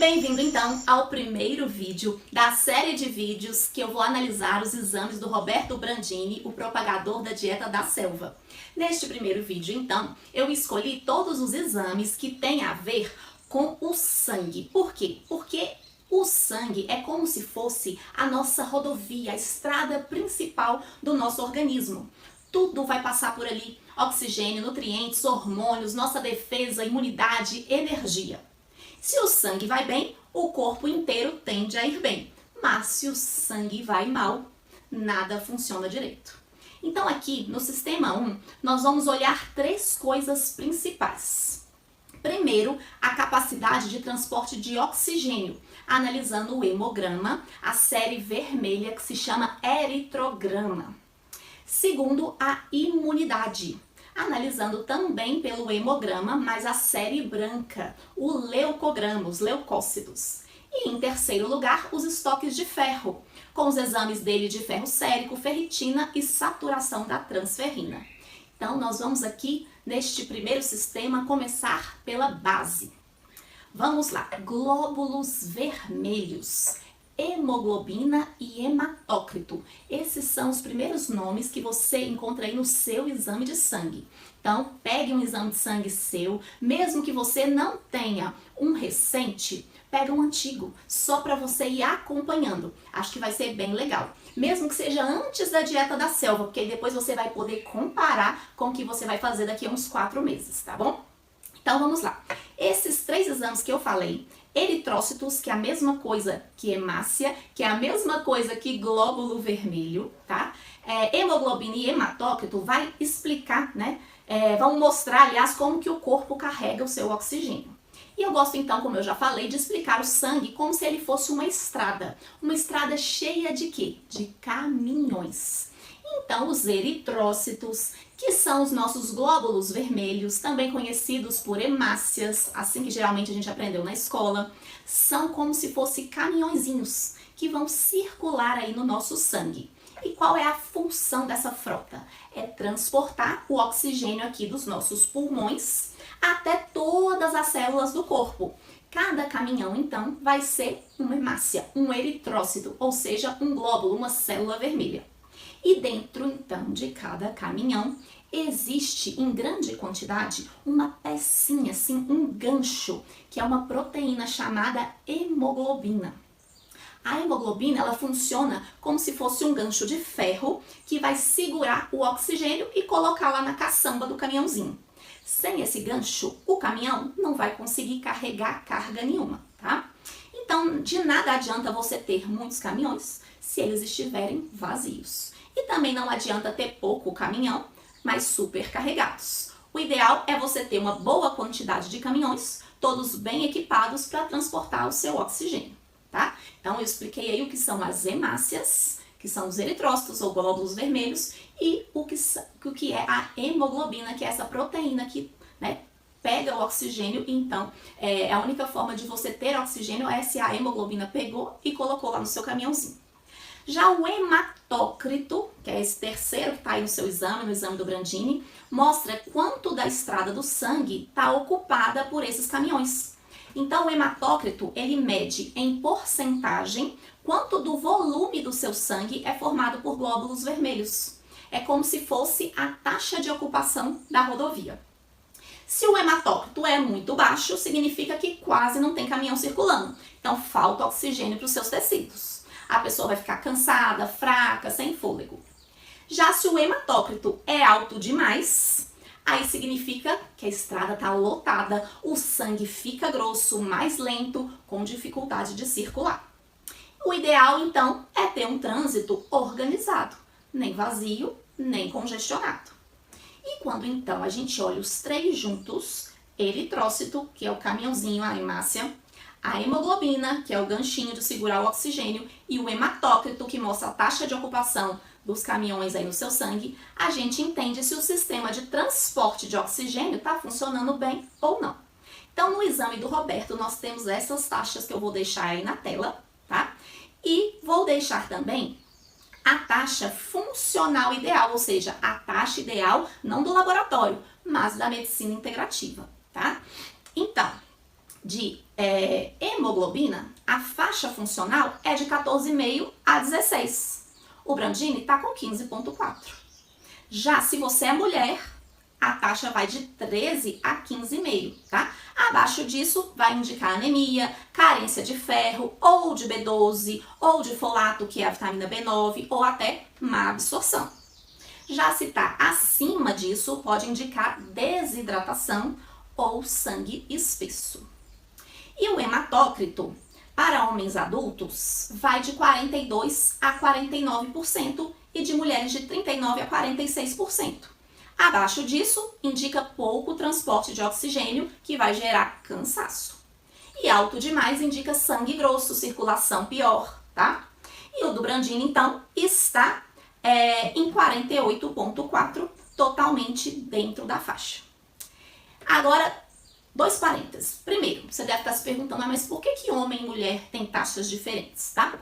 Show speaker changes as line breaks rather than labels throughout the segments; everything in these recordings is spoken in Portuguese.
Bem-vindo então ao primeiro vídeo da série de vídeos que eu vou analisar os exames do Roberto Brandini, o propagador da dieta da selva. Neste primeiro vídeo, então, eu escolhi todos os exames que têm a ver com o sangue. Por quê? Porque o sangue é como se fosse a nossa rodovia, a estrada principal do nosso organismo. Tudo vai passar por ali: oxigênio, nutrientes, hormônios, nossa defesa, imunidade, energia. Se o sangue vai bem, o corpo inteiro tende a ir bem. Mas se o sangue vai mal, nada funciona direito. Então aqui no Sistema 1, nós vamos olhar três coisas principais. Primeiro, a capacidade de transporte de oxigênio, analisando o hemograma, a série vermelha que se chama eritrograma. Segundo, a imunidade, analisando também pelo hemograma, mas a série branca, o leucograma, os leucócitos. E em terceiro lugar, os estoques de ferro, com os exames dele de ferro sérico, ferritina e saturação da transferrina. Então, nós vamos aqui, neste primeiro sistema, começar pela base. Vamos lá, glóbulos vermelhos, hemoglobina e hematócrito. Esses são os primeiros nomes que você encontra aí no seu exame de sangue. Então, pegue um exame de sangue seu, mesmo que você não tenha um recente, pega um antigo, só para você ir acompanhando. Acho que vai ser bem legal. Mesmo que seja antes da dieta da selva, porque aí depois você vai poder comparar com o que você vai fazer daqui a uns 4 meses, tá bom? Então, vamos lá. Esses três exames que eu falei, eritrócitos, que é a mesma coisa que hemácia, que é a mesma coisa que glóbulo vermelho, tá? Hemoglobina e hematócrito vai explicar, né? Vão mostrar, aliás, como que o corpo carrega o seu oxigênio. E eu gosto então, como eu já falei, de explicar o sangue como se ele fosse uma estrada. Uma estrada cheia de quê? De caminhões. Então, os eritrócitos, que são os nossos glóbulos vermelhos, também conhecidos por hemácias, assim que geralmente a gente aprendeu na escola, são como se fossem caminhõezinhos que vão circular aí no nosso sangue. E qual é a função dessa frota? É transportar o oxigênio aqui dos nossos pulmões até todas as células do corpo. Cada caminhão, então, vai ser uma hemácia, um eritrócito, ou seja, um glóbulo, uma célula vermelha. E dentro, então, de cada caminhão, existe em grande quantidade uma pecinha, assim, um gancho, que é uma proteína chamada hemoglobina. A hemoglobina, ela funciona como se fosse um gancho de ferro que vai segurar o oxigênio e colocar lá na caçamba do caminhãozinho. Sem esse gancho, o caminhão não vai conseguir carregar carga nenhuma, tá? Então, de nada adianta você ter muitos caminhões se eles estiverem vazios. E também não adianta ter pouco caminhão, mas super carregados. O ideal é você ter uma boa quantidade de caminhões, todos bem equipados para transportar o seu oxigênio, tá? Então, eu expliquei aí o que são as hemácias, que são os eritrócitos ou glóbulos vermelhos, e o que é a hemoglobina, que é essa proteína que, né, pega o oxigênio. Então, a única forma de você ter oxigênio é se a hemoglobina pegou e colocou lá no seu caminhãozinho. Já o hematócrito, que é esse terceiro que está aí no seu exame, no exame do Brandini, mostra quanto da estrada do sangue está ocupada por esses caminhões. Então, o hematócrito, ele mede em porcentagem quanto do volume do seu sangue é formado por glóbulos vermelhos. É como se fosse a taxa de ocupação da rodovia. Se o hematócrito é muito baixo, significa que quase não tem caminhão circulando. Então, falta oxigênio para os seus tecidos. A pessoa vai ficar cansada, fraca, sem fôlego. Já se o hematócrito é alto demais, aí significa que a estrada está lotada, o sangue fica grosso, mais lento, com dificuldade de circular. O ideal, então, é ter um trânsito organizado, nem vazio, nem congestionado. E quando, então, a gente olha os três juntos, eritrócito, que é o caminhãozinho, a hemácia, a hemoglobina, que é o ganchinho de segurar o oxigênio, e o hematócrito, que mostra a taxa de ocupação dos caminhões aí no seu sangue, a gente entende se o sistema de transporte de oxigênio está funcionando bem ou não. Então, no exame do Roberto, nós temos essas taxas que eu vou deixar aí na tela, tá? E vou deixar também a taxa funcional ideal, ou seja, a taxa ideal não do laboratório, mas da medicina integrativa, tá? Então, de hemoglobina, a faixa funcional é de 14,5 a 16. O Brandini está com 15,4. Já se você é mulher, a taxa vai de 13 a 15,5, tá? Abaixo disso vai indicar anemia, carência de ferro, ou de B12, ou de folato, que é a vitamina B9, ou até má absorção. Já se está acima disso, pode indicar desidratação ou sangue espesso. E o hematócrito, para homens adultos, vai de 42 a 49% e de mulheres de 39 a 46%. Abaixo disso, indica pouco transporte de oxigênio, que vai gerar cansaço. E alto demais indica sangue grosso, circulação pior, tá? E o do Brandini, então, está em 48,4, totalmente dentro da faixa. Agora, 2 parênteses. Primeiro, você deve estar se perguntando, mas por que homem e mulher têm taxas diferentes, tá?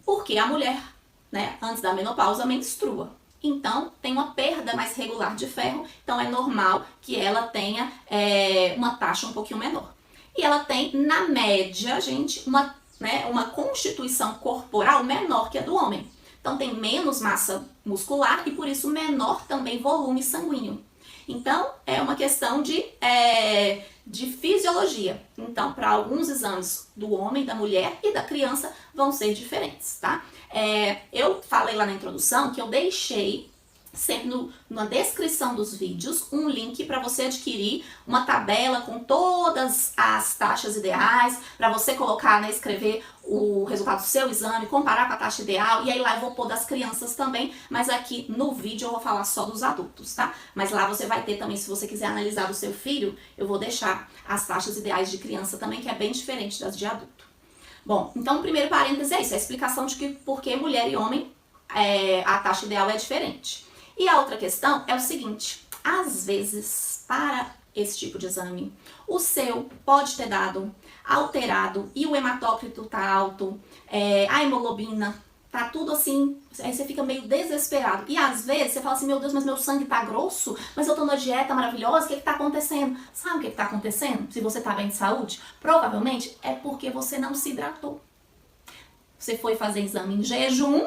Porque a mulher, né, antes da menopausa, menstrua. Então, tem uma perda mais regular de ferro, então é normal que ela tenha uma taxa um pouquinho menor. E ela tem, na média, gente, uma constituição corporal menor que a do homem. Então, tem menos massa muscular e, por isso, menor também volume sanguíneo. Então, é uma questão de fisiologia. Então, para alguns exames do homem, da mulher e da criança vão ser diferentes, tá? Eu falei lá na introdução que eu deixei sempre na descrição dos vídeos um link para você adquirir uma tabela com todas as taxas ideais, para você colocar, né, escrever o resultado do seu exame, comparar com a taxa ideal, e aí lá eu vou pôr das crianças também, mas aqui no vídeo eu vou falar só dos adultos, tá? Mas lá você vai ter também, se você quiser analisar do seu filho, eu vou deixar as taxas ideais de criança também, que é bem diferente das de adulto. Bom, então o primeiro parêntese é isso, a explicação de que por que mulher e homem a taxa ideal é diferente. E a outra questão é o seguinte, às vezes, para esse tipo de exame, o seu pode ter dado alterado e o hematócrito tá alto, a hemoglobina, tá tudo assim, aí você fica meio desesperado. E às vezes você fala assim, meu Deus, mas meu sangue tá grosso, mas eu tô numa dieta maravilhosa, o que tá acontecendo? Sabe o que tá acontecendo? Se você tá bem de saúde, provavelmente é porque você não se hidratou. Você foi fazer exame em jejum,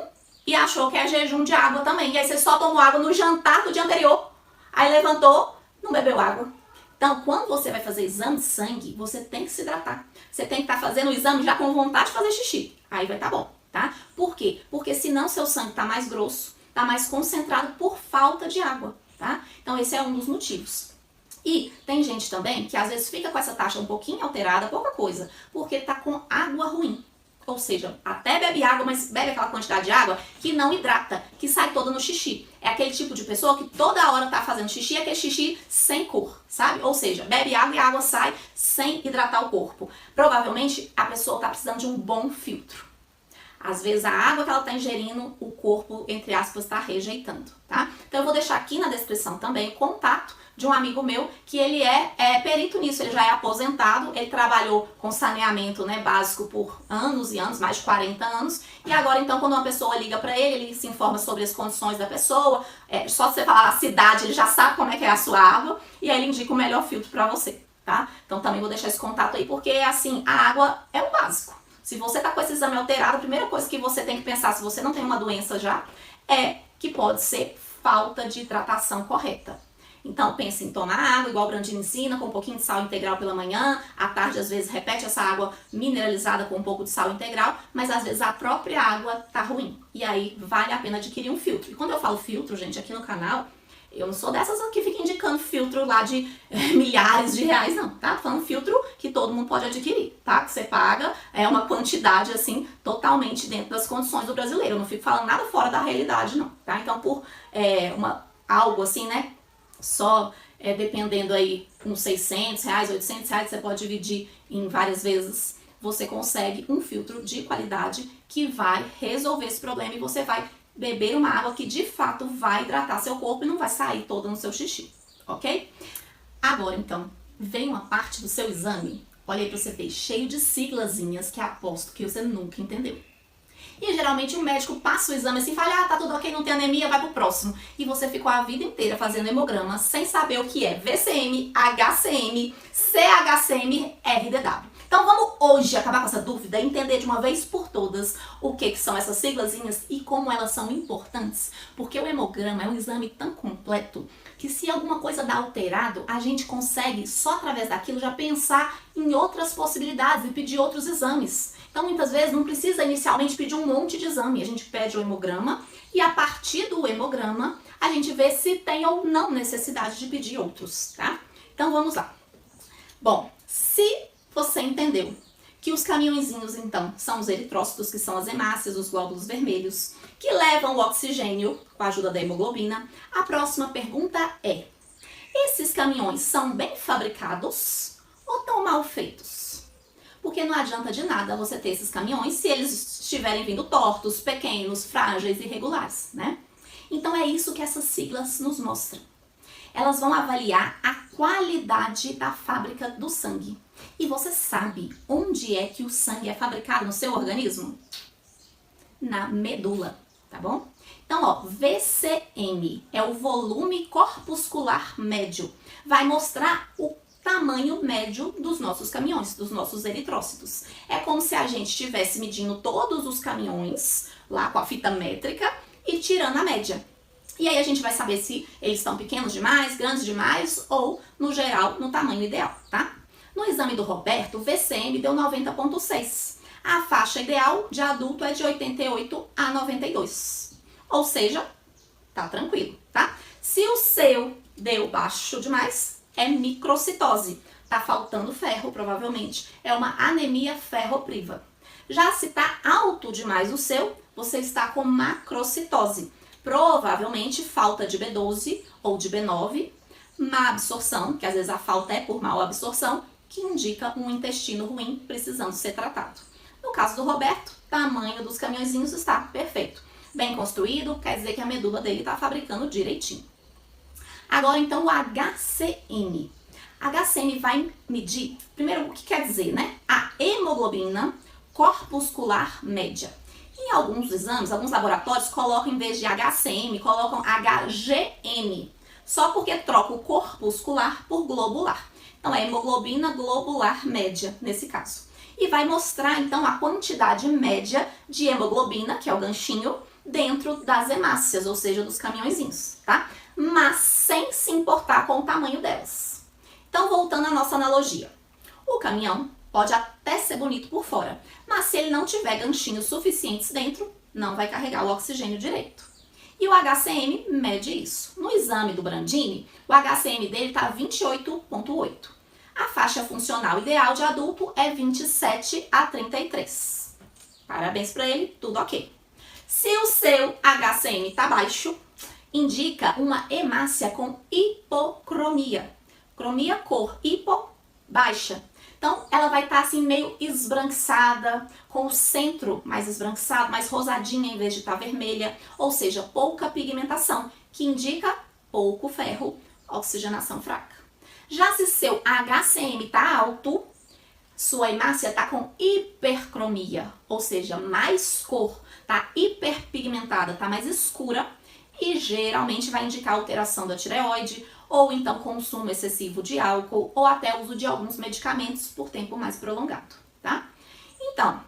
e achou que é jejum de água também. E aí você só tomou água no jantar do dia anterior. Aí levantou, não bebeu água. Então, quando você vai fazer exame de sangue, você tem que se hidratar. Você tem que estar fazendo o exame já com vontade de fazer xixi. Aí vai estar bom, tá? Por quê? Porque senão seu sangue está mais grosso, está mais concentrado por falta de água, tá? Então, esse é um dos motivos. E tem gente também que às vezes fica com essa taxa um pouquinho alterada, pouca coisa, porque está com água ruim. Ou seja, até bebe água, mas bebe aquela quantidade de água que não hidrata, que sai toda no xixi. É aquele tipo de pessoa que toda hora tá fazendo xixi, aquele xixi sem cor, sabe? Ou seja, bebe água e a água sai sem hidratar o corpo. Provavelmente a pessoa tá precisando de um bom filtro. Às vezes a água que ela tá ingerindo, o corpo, entre aspas, tá rejeitando, tá? Então eu vou deixar aqui na descrição também o contato de um amigo meu que ele é perito nisso, ele já é aposentado, ele trabalhou com saneamento, né, básico por anos e anos, mais de 40 anos, e agora então quando uma pessoa liga pra ele se informa sobre as condições da pessoa, só você falar a cidade, ele já sabe como é que é a sua água, e aí ele indica o melhor filtro pra você, tá? Então também vou deixar esse contato aí, porque assim, a água é o básico. Se você tá com esse exame alterado, a primeira coisa que você tem que pensar, se você não tem uma doença já, é que pode ser falta de hidratação correta. Então, pense em tomar água, igual o Brandini ensina, com um pouquinho de sal integral pela manhã. À tarde, às vezes, repete essa água mineralizada com um pouco de sal integral, mas às vezes a própria água tá ruim. E aí, vale a pena adquirir um filtro. E quando eu falo filtro, gente, aqui no canal, eu não sou dessas que fica indicando filtro lá de milhares de reais, não, tá? Tô falando filtro que todo mundo pode adquirir, tá? Que você paga uma quantidade, assim, totalmente dentro das condições do brasileiro. Eu não fico falando nada fora da realidade, não, tá? Então, por algo assim, né? Só dependendo aí uns 600 reais, 800 reais, você pode dividir em várias vezes, você consegue um filtro de qualidade que vai resolver esse problema e você vai beber uma água que de fato vai hidratar seu corpo e não vai sair toda no seu xixi, ok? Agora então, vem uma parte do seu exame, olha aí pra você ver, cheio de siglazinhas que aposto que você nunca entendeu. E geralmente o médico passa o exame assim e fala, tá tudo ok, não tem anemia, vai pro próximo. E você ficou a vida inteira fazendo hemograma sem saber o que é VCM, HCM, CHCM, RDW. Então vamos hoje acabar com essa dúvida e entender de uma vez por todas o que são essas siglazinhas e como elas são importantes. Porque o hemograma é um exame tão completo que se alguma coisa dá alterado, a gente consegue só através daquilo já pensar em outras possibilidades e pedir outros exames. Então muitas vezes não precisa inicialmente pedir um monte de exame, a gente pede o hemograma e a partir do hemograma a gente vê se tem ou não necessidade de pedir outros, tá? Então vamos lá. Bom, se você entendeu que os caminhõezinhos, então, são os eritrócitos, que são as hemácias, os glóbulos vermelhos, que levam o oxigênio com a ajuda da hemoglobina, a próxima pergunta é: esses caminhões são bem fabricados ou tão mal feitos? Porque não adianta de nada você ter esses caminhões se eles estiverem vindo tortos, pequenos, frágeis e irregulares, né? Então é isso que essas siglas nos mostram. Elas vão avaliar a qualidade da fábrica do sangue. E você sabe onde é que o sangue é fabricado no seu organismo? Na medula, tá bom? Então, ó, VCM é o volume corpuscular médio. Vai mostrar o tamanho médio dos nossos caminhões, dos nossos eritrócitos. É como se a gente estivesse medindo todos os caminhões lá com a fita métrica e tirando a média. E aí a gente vai saber se eles estão pequenos demais, grandes demais ou, no geral, no tamanho ideal, tá? No exame do Roberto, o VCM deu 90,6. A faixa ideal de adulto é de 88 a 92. Ou seja, tá tranquilo, tá? Se o seu deu baixo demais, é microcitose. Tá faltando ferro, provavelmente. É uma anemia ferropriva. Já se tá alto demais o seu, você está com macrocitose. Provavelmente falta de B12 ou de B9, má absorção, que às vezes a falta é por mal absorção, que indica um intestino ruim precisando ser tratado. No caso do Roberto, o tamanho dos caminhõezinhos está perfeito. Bem construído, quer dizer que a medula dele está fabricando direitinho. Agora então o HCM. HCM vai medir, primeiro o que quer dizer, né? A hemoglobina corpuscular média. Em alguns exames, alguns laboratórios colocam, em vez de HCM, colocam HGM. Só porque troca o corpuscular por globular. Então, é hemoglobina globular média, nesse caso. E vai mostrar, então, a quantidade média de hemoglobina, que é o ganchinho, dentro das hemácias, ou seja, dos caminhõezinhos, tá? Mas sem se importar com o tamanho delas. Então, voltando à nossa analogia. O caminhão pode até ser bonito por fora, mas se ele não tiver ganchinhos suficientes dentro, não vai carregar o oxigênio direito. E o HCM mede isso. No exame do Brandini, o HCM dele está 28,8. A faixa funcional ideal de adulto é 27 a 33. Parabéns para ele, tudo ok. Se o seu HCM está baixo, indica uma hemácia com hipocromia. Cromia, cor, hipo, baixa. Então, ela vai estar assim meio esbranquiçada, com o centro mais esbranquiçado, mais rosadinha em vez de estar vermelha, ou seja, pouca pigmentação, que indica pouco ferro, oxigenação fraca. Já se seu HCM está alto, sua hemácia está com hipercromia, ou seja, mais cor, está hiperpigmentada, está mais escura e geralmente vai indicar alteração da tireoide, ou então consumo excessivo de álcool, ou até uso de alguns medicamentos por tempo mais prolongado, tá? Então,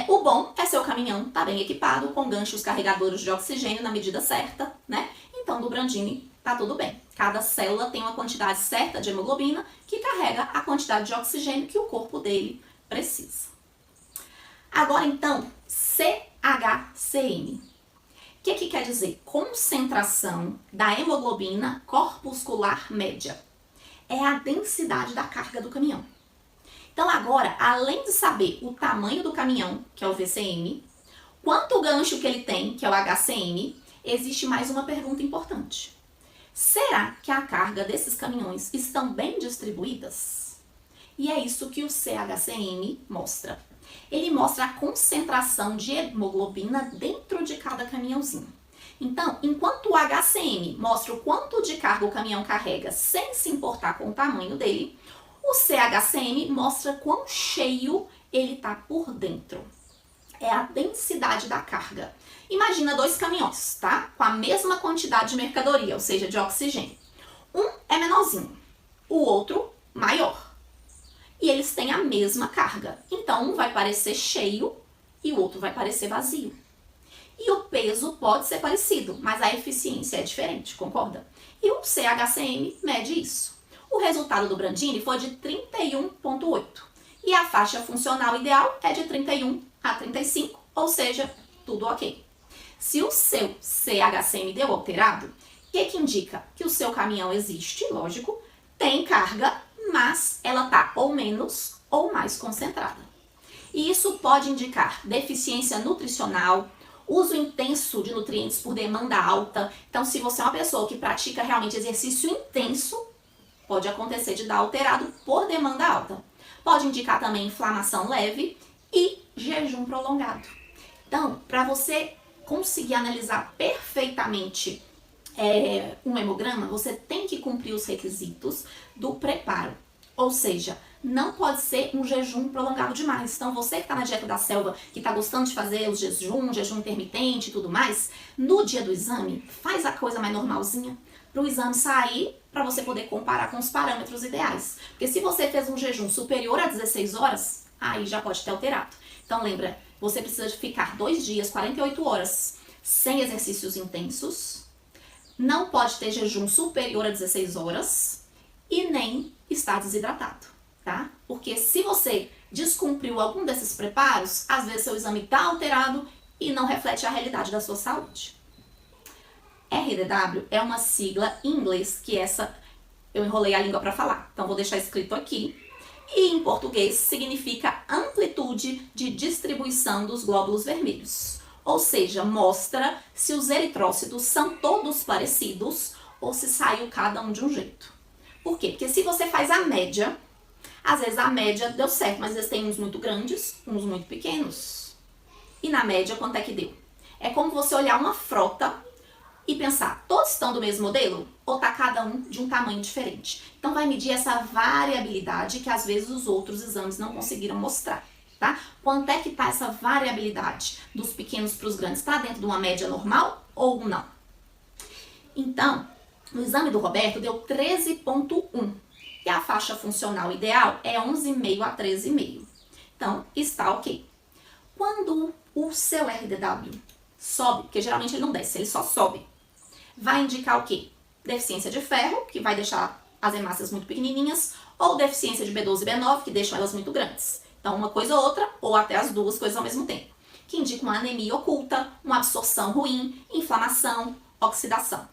o bom é seu caminhão tá bem equipado, com ganchos carregadores de oxigênio na medida certa, né? Então, do Brandini tá tudo bem. Cada célula tem uma quantidade certa de hemoglobina que carrega a quantidade de oxigênio que o corpo dele precisa. Agora, então, CHCM. O que quer dizer? Concentração da hemoglobina corpuscular média. É a densidade da carga do caminhão. Então agora, além de saber o tamanho do caminhão, que é o VCM, quanto gancho que ele tem, que é o HCM, existe mais uma pergunta importante. Será que a carga desses caminhões estão bem distribuídas? E é isso que o CHCM mostra. Ele mostra a concentração de hemoglobina dentro de cada caminhãozinho. Então, enquanto o HCM mostra o quanto de carga o caminhão carrega sem se importar com o tamanho dele, o CHCM mostra quão cheio ele está por dentro. É a densidade da carga. Imagina dois caminhões, tá? Com a mesma quantidade de mercadoria, ou seja, de oxigênio. Um é menorzinho, o outro maior. e eles têm a mesma carga. Então, um vai parecer cheio e o outro vai parecer vazio. E o peso pode ser parecido, mas a eficiência é diferente, concorda? E o CHCM mede isso. O resultado do Brandini foi de 31,8 e a faixa funcional ideal é de 31 a 35, ou seja, tudo ok. Se o seu CHCM deu alterado, o que indica? Que o seu caminhão existe, lógico, tem carga, mas ela está ou menos ou mais concentrada. E isso pode indicar deficiência nutricional, uso intenso de nutrientes por demanda alta. Então, se você é uma pessoa que pratica realmente exercício intenso, pode acontecer de dar alterado por demanda alta. Pode indicar também inflamação leve e jejum prolongado. Então, para você conseguir analisar perfeitamente um hemograma, você tem que cumprir os requisitos do preparo. Ou seja, não pode ser um jejum prolongado demais. Então, você que está na dieta da selva, que está gostando de fazer os jejum intermitente e tudo mais, no dia do exame, faz a coisa mais normalzinha, para o exame sair, para você poder comparar com os parâmetros ideais. Porque se você fez um jejum superior a 16 horas, aí já pode ter alterado. Então, lembra, você precisa de ficar 2 dias, 48 horas, sem exercícios intensos, não pode ter jejum superior a 16 horas e nem estar desidratado, tá? Porque se você descumpriu algum desses preparos, às vezes seu exame está alterado e não reflete a realidade da sua saúde. RDW é uma sigla em inglês, que essa eu enrolei a língua para falar, então vou deixar escrito aqui. E em português significa amplitude de distribuição dos glóbulos vermelhos. Ou seja, mostra se os eritrócitos são todos parecidos ou se saiu cada um de um jeito. Por quê? Porque se você faz a média, às vezes a média deu certo, mas às vezes tem uns muito grandes, uns muito pequenos. E na média, quanto é que deu? É como você olhar uma frota e pensar, todos estão do mesmo modelo? Ou tá cada um de um tamanho diferente? Então vai medir essa variabilidade que às vezes os outros exames não conseguiram mostrar, tá? Quanto é que tá essa variabilidade dos pequenos para os grandes? Tá dentro de uma média normal ou não? Então, no exame do Roberto deu 13,1 e a faixa funcional ideal é 11,5 a 13,5. Então, está ok. Quando o seu RDW sobe, porque geralmente ele não desce, ele só sobe, vai indicar o quê? Deficiência de ferro, que vai deixar as hemácias muito pequenininhas, ou deficiência de B12 e B9, que deixam elas muito grandes. Então, uma coisa ou outra, ou até as duas coisas ao mesmo tempo, que indica uma anemia oculta, uma absorção ruim, inflamação, oxidação.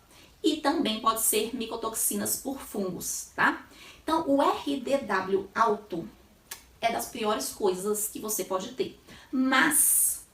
E também pode ser micotoxinas por fungos, tá? Então, o RDW alto é das piores coisas que você pode ter. Mas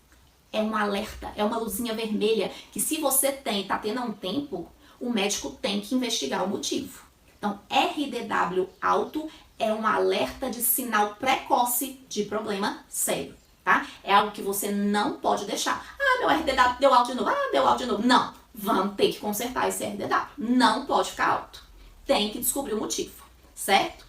é um alerta, é uma luzinha vermelha que se você tá tendo há um tempo, o médico tem que investigar o motivo. Então, RDW alto é um alerta de sinal precoce de problema sério, tá? É algo que você não pode deixar. Ah, meu RDW deu alto de novo. Ah, deu alto de novo. Não, vamos ter que consertar esse RDW. Não pode ficar alto. Tem que descobrir o motivo, certo?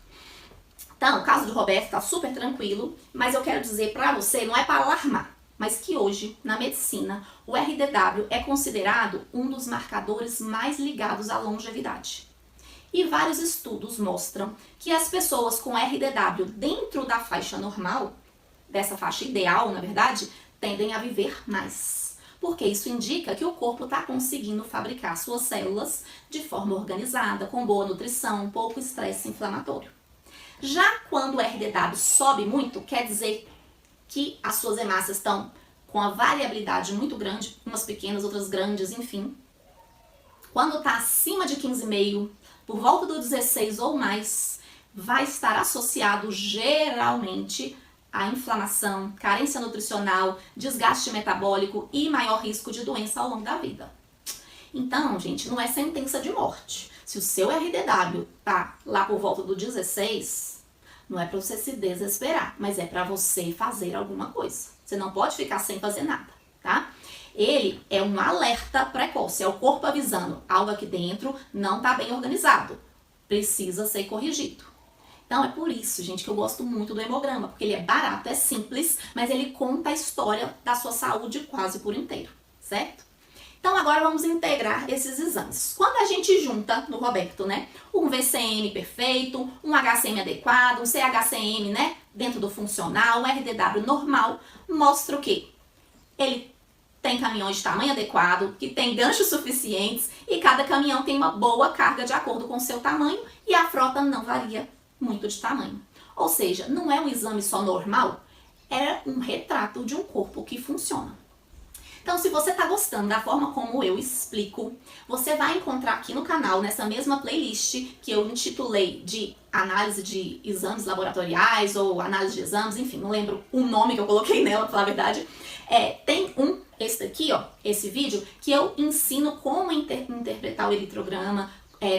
Então, o caso do Roberto tá super tranquilo, mas eu quero dizer pra você, não é para alarmar, mas que hoje, na medicina, o RDW é considerado um dos marcadores mais ligados à longevidade. E vários estudos mostram que as pessoas com RDW dentro da faixa normal, dessa faixa ideal, na verdade, tendem a viver mais. Porque isso indica que o corpo está conseguindo fabricar suas células de forma organizada, com boa nutrição, pouco estresse inflamatório. Já quando o RDW sobe muito, quer dizer que as suas hemácias estão com a variabilidade muito grande, umas pequenas, outras grandes, enfim. Quando está acima de 15,5, por volta do 16 ou mais, vai estar associado geralmente a inflamação, carência nutricional, desgaste metabólico e maior risco de doença ao longo da vida. Então, gente, não é sentença de morte. Se o seu RDW tá lá por volta do 16, não é para você se desesperar, mas é para você fazer alguma coisa. Você não pode ficar sem fazer nada, tá? Ele é um alerta precoce, é o corpo avisando, algo aqui dentro não tá bem organizado, precisa ser corrigido. Então é por isso, gente, que eu gosto muito do hemograma, porque ele é barato, é simples, mas ele conta a história da sua saúde quase por inteiro, certo? Então agora vamos integrar esses exames. Quando a gente junta no Roberto, né, um VCM perfeito, um HCM adequado, um CHCM, né, dentro do funcional, um RDW normal, mostra o quê? Ele tem caminhões de tamanho adequado, que tem ganchos suficientes e cada caminhão tem uma boa carga de acordo com o seu tamanho e a frota não varia muito de tamanho. Ou seja, não é um exame só normal, é um retrato de um corpo que funciona. Então, se você está gostando da forma como eu explico, você vai encontrar aqui no canal, nessa mesma playlist que eu intitulei de análise de exames laboratoriais ou análise de exames, enfim, não lembro o nome que eu coloquei nela, pra falar a verdade. Tem esse daqui, ó, esse vídeo, que eu ensino como interpretar o eritrograma,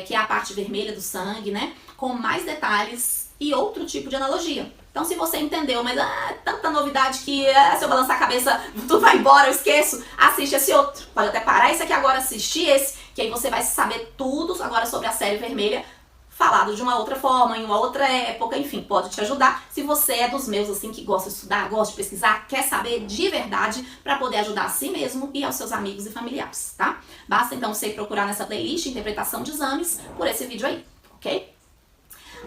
que é a parte vermelha do sangue, né, com mais detalhes e outro tipo de analogia. Então, se você entendeu, mas tanta novidade que se eu balançar a cabeça, tudo vai embora, eu esqueço, assiste esse outro. Pode até parar esse aqui agora, assistir esse, que aí você vai saber tudo agora sobre a série vermelha, falado de uma outra forma, em uma outra época, enfim, pode te ajudar. Se você é dos meus, assim, que gosta de estudar, gosta de pesquisar, quer saber de verdade para poder ajudar a si mesmo e aos seus amigos e familiares, tá? Basta, então, você procurar nessa playlist, interpretação de exames, por esse vídeo aí, ok?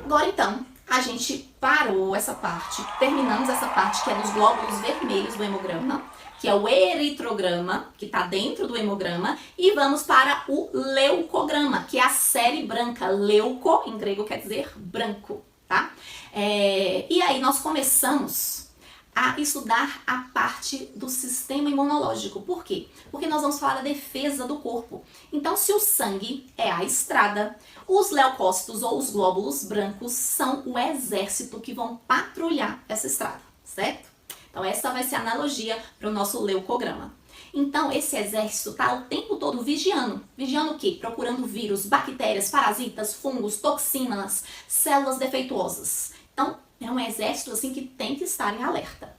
Agora, então, a gente parou essa parte, terminamos essa parte que é dos glóbulos vermelhos do hemograma, que é o eritrograma, que está dentro do hemograma, e vamos para o leucograma, que é a série branca. Leuco, em grego, quer dizer branco, tá? E aí nós começamos a estudar a parte do sistema imunológico. Por quê? Porque nós vamos falar da defesa do corpo. Então, se o sangue é a estrada, os leucócitos ou os glóbulos brancos são o exército que vão patrulhar essa estrada, certo? Então, essa vai ser a analogia para o nosso leucograma. Então, esse exército está o tempo todo vigiando. Vigiando o quê? Procurando vírus, bactérias, parasitas, fungos, toxinas, células defeituosas. Então, é um exército assim que tem que estar em alerta.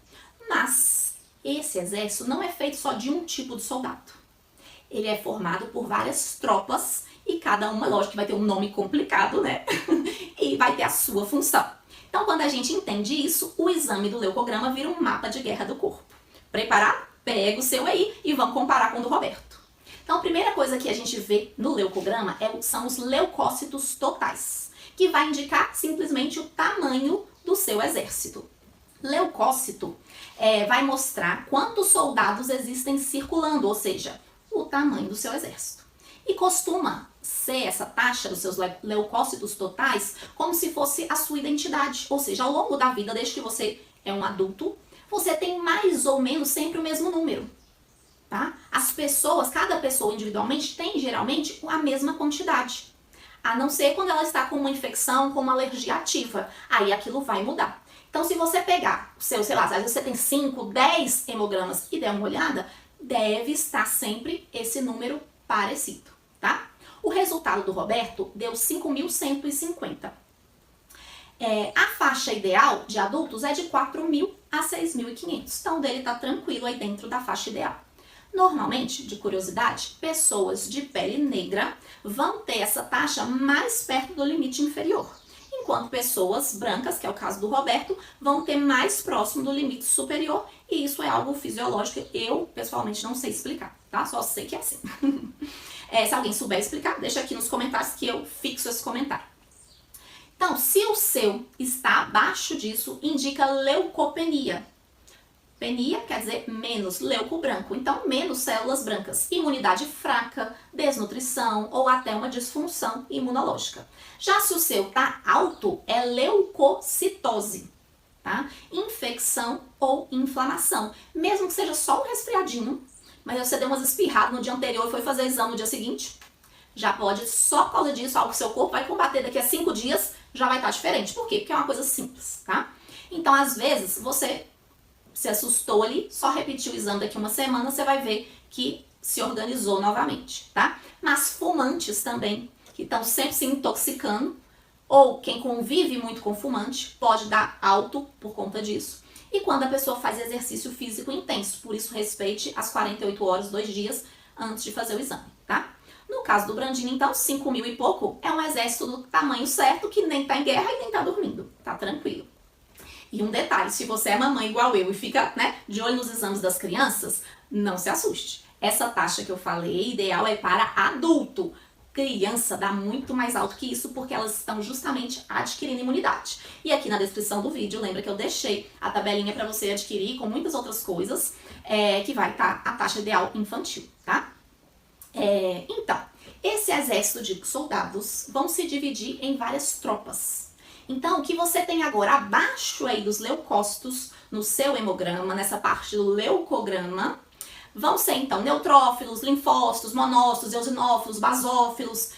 Mas esse exército não é feito só de um tipo de soldado. Ele é formado por várias tropas e cada uma, lógico, que vai ter um nome complicado, né? E vai ter a sua função. Então, quando a gente entende isso, o exame do leucograma vira um mapa de guerra do corpo. Preparado? Pega o seu aí e vamos comparar com o do Roberto. Então, a primeira coisa que a gente vê no leucograma são os leucócitos totais, que vai indicar simplesmente o tamanho do seu exército. Leucócito vai mostrar quantos soldados existem circulando, ou seja, o tamanho do seu exército. E costuma ser essa taxa dos seus leucócitos totais como se fosse a sua identidade. Ou seja, ao longo da vida, desde que você é um adulto, você tem mais ou menos sempre o mesmo número. Tá? As pessoas, cada pessoa individualmente, tem geralmente a mesma quantidade. A não ser quando ela está com uma infecção, com uma alergia ativa. Aí aquilo vai mudar. Então, se você pegar o seu, sei lá, às vezes você tem 5, 10 hemogramas e der uma olhada, deve estar sempre esse número parecido, tá? O resultado do Roberto deu 5.150. A faixa ideal de adultos é de 4.000 a 6.500. Então, o dele tá tranquilo aí dentro da faixa ideal. Normalmente, de curiosidade, pessoas de pele negra vão ter essa taxa mais perto do limite inferior, enquanto pessoas brancas, que é o caso do Roberto, vão ter mais próximo do limite superior, e isso é algo fisiológico, eu pessoalmente não sei explicar, tá? Só sei que é assim. Se alguém souber explicar, deixa aqui nos comentários que eu fixo esse comentário. Então, se o seu está abaixo disso, indica leucopenia. Penia quer dizer menos, leuco branco, então menos células brancas, imunidade fraca, desnutrição ou até uma disfunção imunológica. Já se o seu tá alto, é leucocitose, tá? Infecção ou inflamação, mesmo que seja só um resfriadinho, mas você deu umas espirradas no dia anterior e foi fazer exame no dia seguinte, já pode, só por causa disso, algo que seu corpo vai combater daqui a 5 dias, já vai estar diferente. Por quê? Porque é uma coisa simples, tá? Então, às vezes, você se assustou ali, só repetiu o exame daqui uma semana, você vai ver que se organizou novamente, tá? Mas fumantes também, que estão sempre se intoxicando, ou quem convive muito com fumante, pode dar alto por conta disso. E quando a pessoa faz exercício físico intenso, por isso respeite as 48 horas, 2 dias antes de fazer o exame, tá? No caso do Brandini, então, 5.000 e pouco é um exército do tamanho certo, que nem tá em guerra e nem tá dormindo, tá tranquilo. E um detalhe, se você é mamãe igual eu e fica, né, de olho nos exames das crianças, não se assuste. Essa taxa que eu falei, ideal é para adulto. Criança dá muito mais alto que isso porque elas estão justamente adquirindo imunidade. E aqui na descrição do vídeo, lembra que eu deixei a tabelinha para você adquirir com muitas outras coisas, que vai estar a taxa ideal infantil, tá? Então, esse exército de soldados vão se dividir em várias tropas. Então, o que você tem agora abaixo aí dos leucócitos, no seu hemograma, nessa parte do leucograma, vão ser, então, neutrófilos, linfócitos, monócitos, eosinófilos, basófilos.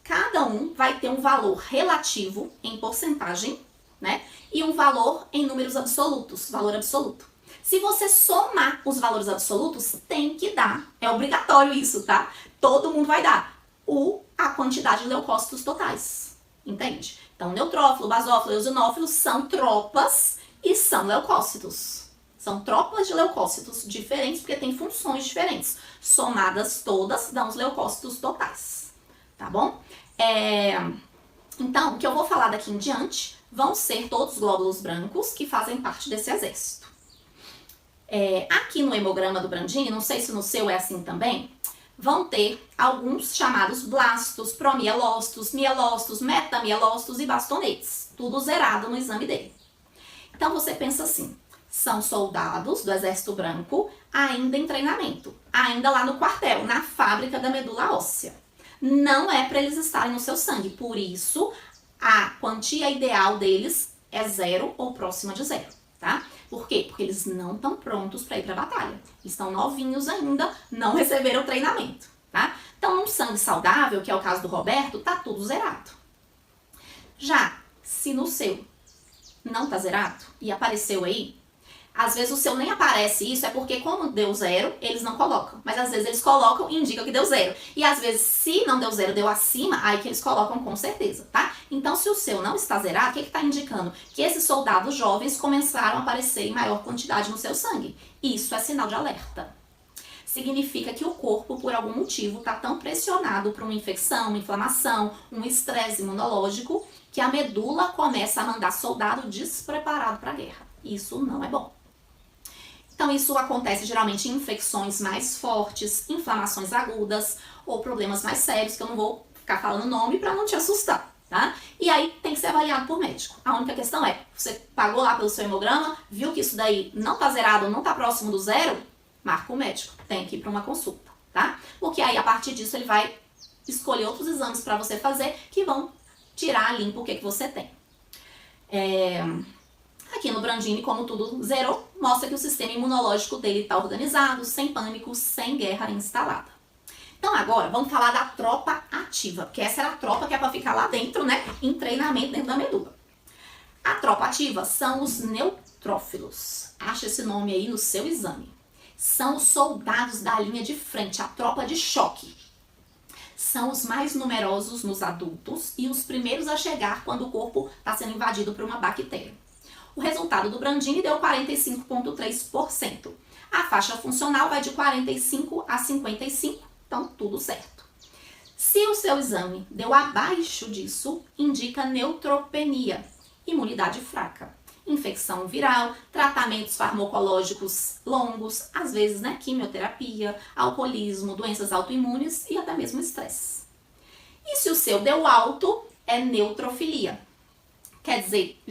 Cada um vai ter um valor relativo em porcentagem, né? E um valor em números absolutos, valor absoluto. Se você somar os valores absolutos, tem que dar. É obrigatório isso, tá? Todo mundo vai dar a quantidade de leucócitos totais. Entende? Então, neutrófilo, basófilo e eosinófilo são tropas e são leucócitos. São tropas de leucócitos diferentes, porque têm funções diferentes. Somadas todas, dão os leucócitos totais. Tá bom? Então, o que eu vou falar daqui em diante vão ser todos os glóbulos brancos que fazem parte desse exército. Aqui no hemograma do Brandini, não sei se no seu é assim também, vão ter alguns chamados blastos, promielócitos, mielócitos, metamielócitos e bastonetes. Tudo zerado no exame dele. Então, você pensa assim. São soldados do Exército Branco ainda em treinamento, ainda lá no quartel, na fábrica da medula óssea. Não é para eles estarem no seu sangue, por isso a quantia ideal deles é 0 ou próxima de 0, tá? Por quê? Porque eles não estão prontos para ir para a batalha. Estão novinhos ainda, não receberam treinamento, tá? Então, num sangue saudável, que é o caso do Roberto, tá tudo zerado. Já se no seu não tá zerado e apareceu aí, às vezes o seu nem aparece isso, é porque como deu 0, eles não colocam. Mas às vezes eles colocam e indicam que deu 0. E às vezes, se não deu 0, deu acima, aí que eles colocam com certeza, tá? Então, se o seu não está zerado, o que está indicando? Que esses soldados jovens começaram a aparecer em maior quantidade no seu sangue. Isso é sinal de alerta. Significa que o corpo, por algum motivo, está tão pressionado por uma infecção, uma inflamação, um estresse imunológico, que a medula começa a mandar soldado despreparado para a guerra. Isso não é bom. Então, isso acontece geralmente em infecções mais fortes, inflamações agudas ou problemas mais sérios, que eu não vou ficar falando o nome para não te assustar, tá? E aí tem que ser avaliado por médico. A única questão é, você pagou lá pelo seu hemograma, viu que isso daí não tá zerado, não tá próximo do 0, marca o médico, tem que ir para uma consulta, tá? Porque aí, a partir disso, ele vai escolher outros exames para você fazer que vão tirar a limpo o que você tem. Aqui no Brandini, como tudo zerou, mostra que o sistema imunológico dele está organizado, sem pânico, sem guerra instalada. Então agora, vamos falar da tropa ativa, porque essa era a tropa que é para ficar lá dentro, né, em treinamento dentro da medula. A tropa ativa são os neutrófilos. Acha esse nome aí no seu exame. São os soldados da linha de frente, a tropa de choque. São os mais numerosos nos adultos e os primeiros a chegar quando o corpo está sendo invadido por uma bactéria. O resultado do Brandini deu 45,3%. A faixa funcional vai de 45 a 55, então tudo certo. Se o seu exame deu abaixo disso, indica neutropenia, imunidade fraca, infecção viral, tratamentos farmacológicos longos, às vezes, né, quimioterapia, alcoolismo, doenças autoimunes e até mesmo estresse. E se o seu deu alto, é neutrofilia. Quer dizer,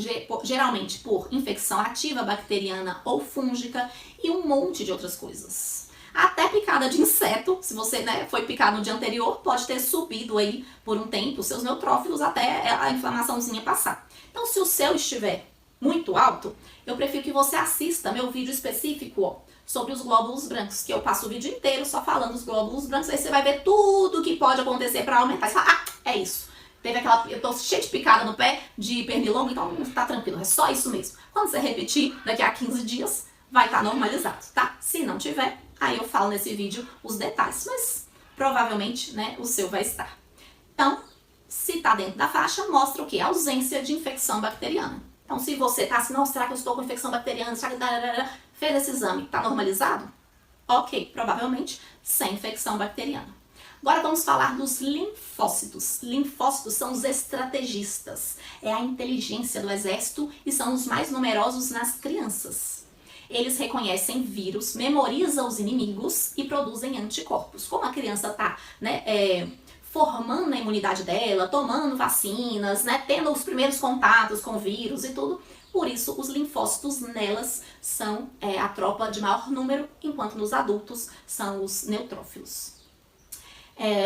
geralmente por infecção ativa, bacteriana ou fúngica e um monte de outras coisas. Até picada de inseto, se você, né, foi picado no dia anterior, pode ter subido aí por um tempo os seus neutrófilos até a inflamaçãozinha passar. Então, se o seu estiver muito alto, eu prefiro que você assista meu vídeo específico, ó, sobre os glóbulos brancos, que eu passo o vídeo inteiro só falando dos glóbulos brancos, aí você vai ver tudo que pode acontecer para aumentar. Você fala, é isso. Teve aquela, eu tô cheio de picada no pé de pernilongo, então tá tranquilo, é só isso mesmo. Quando você repetir, daqui a 15 dias, vai estar normalizado, tá? Se não tiver, aí eu falo nesse vídeo os detalhes, mas provavelmente, né, o seu vai estar. Então, se tá dentro da faixa, mostra o quê? A ausência de infecção bacteriana. Então, se você tá assim, não, será que eu estou com infecção bacteriana? Será que fez esse exame, tá normalizado? Ok, provavelmente sem infecção bacteriana. Agora vamos falar dos linfócitos. Linfócitos são os estrategistas. É a inteligência do exército e são os mais numerosos nas crianças. eles reconhecem vírus, memorizam os inimigos e produzem anticorpos. Como a criança está, né, formando a imunidade dela, tomando vacinas, né, tendo os primeiros contatos com o vírus e tudo, por isso os linfócitos nelas são a tropa de maior número, enquanto nos adultos são os neutrófilos.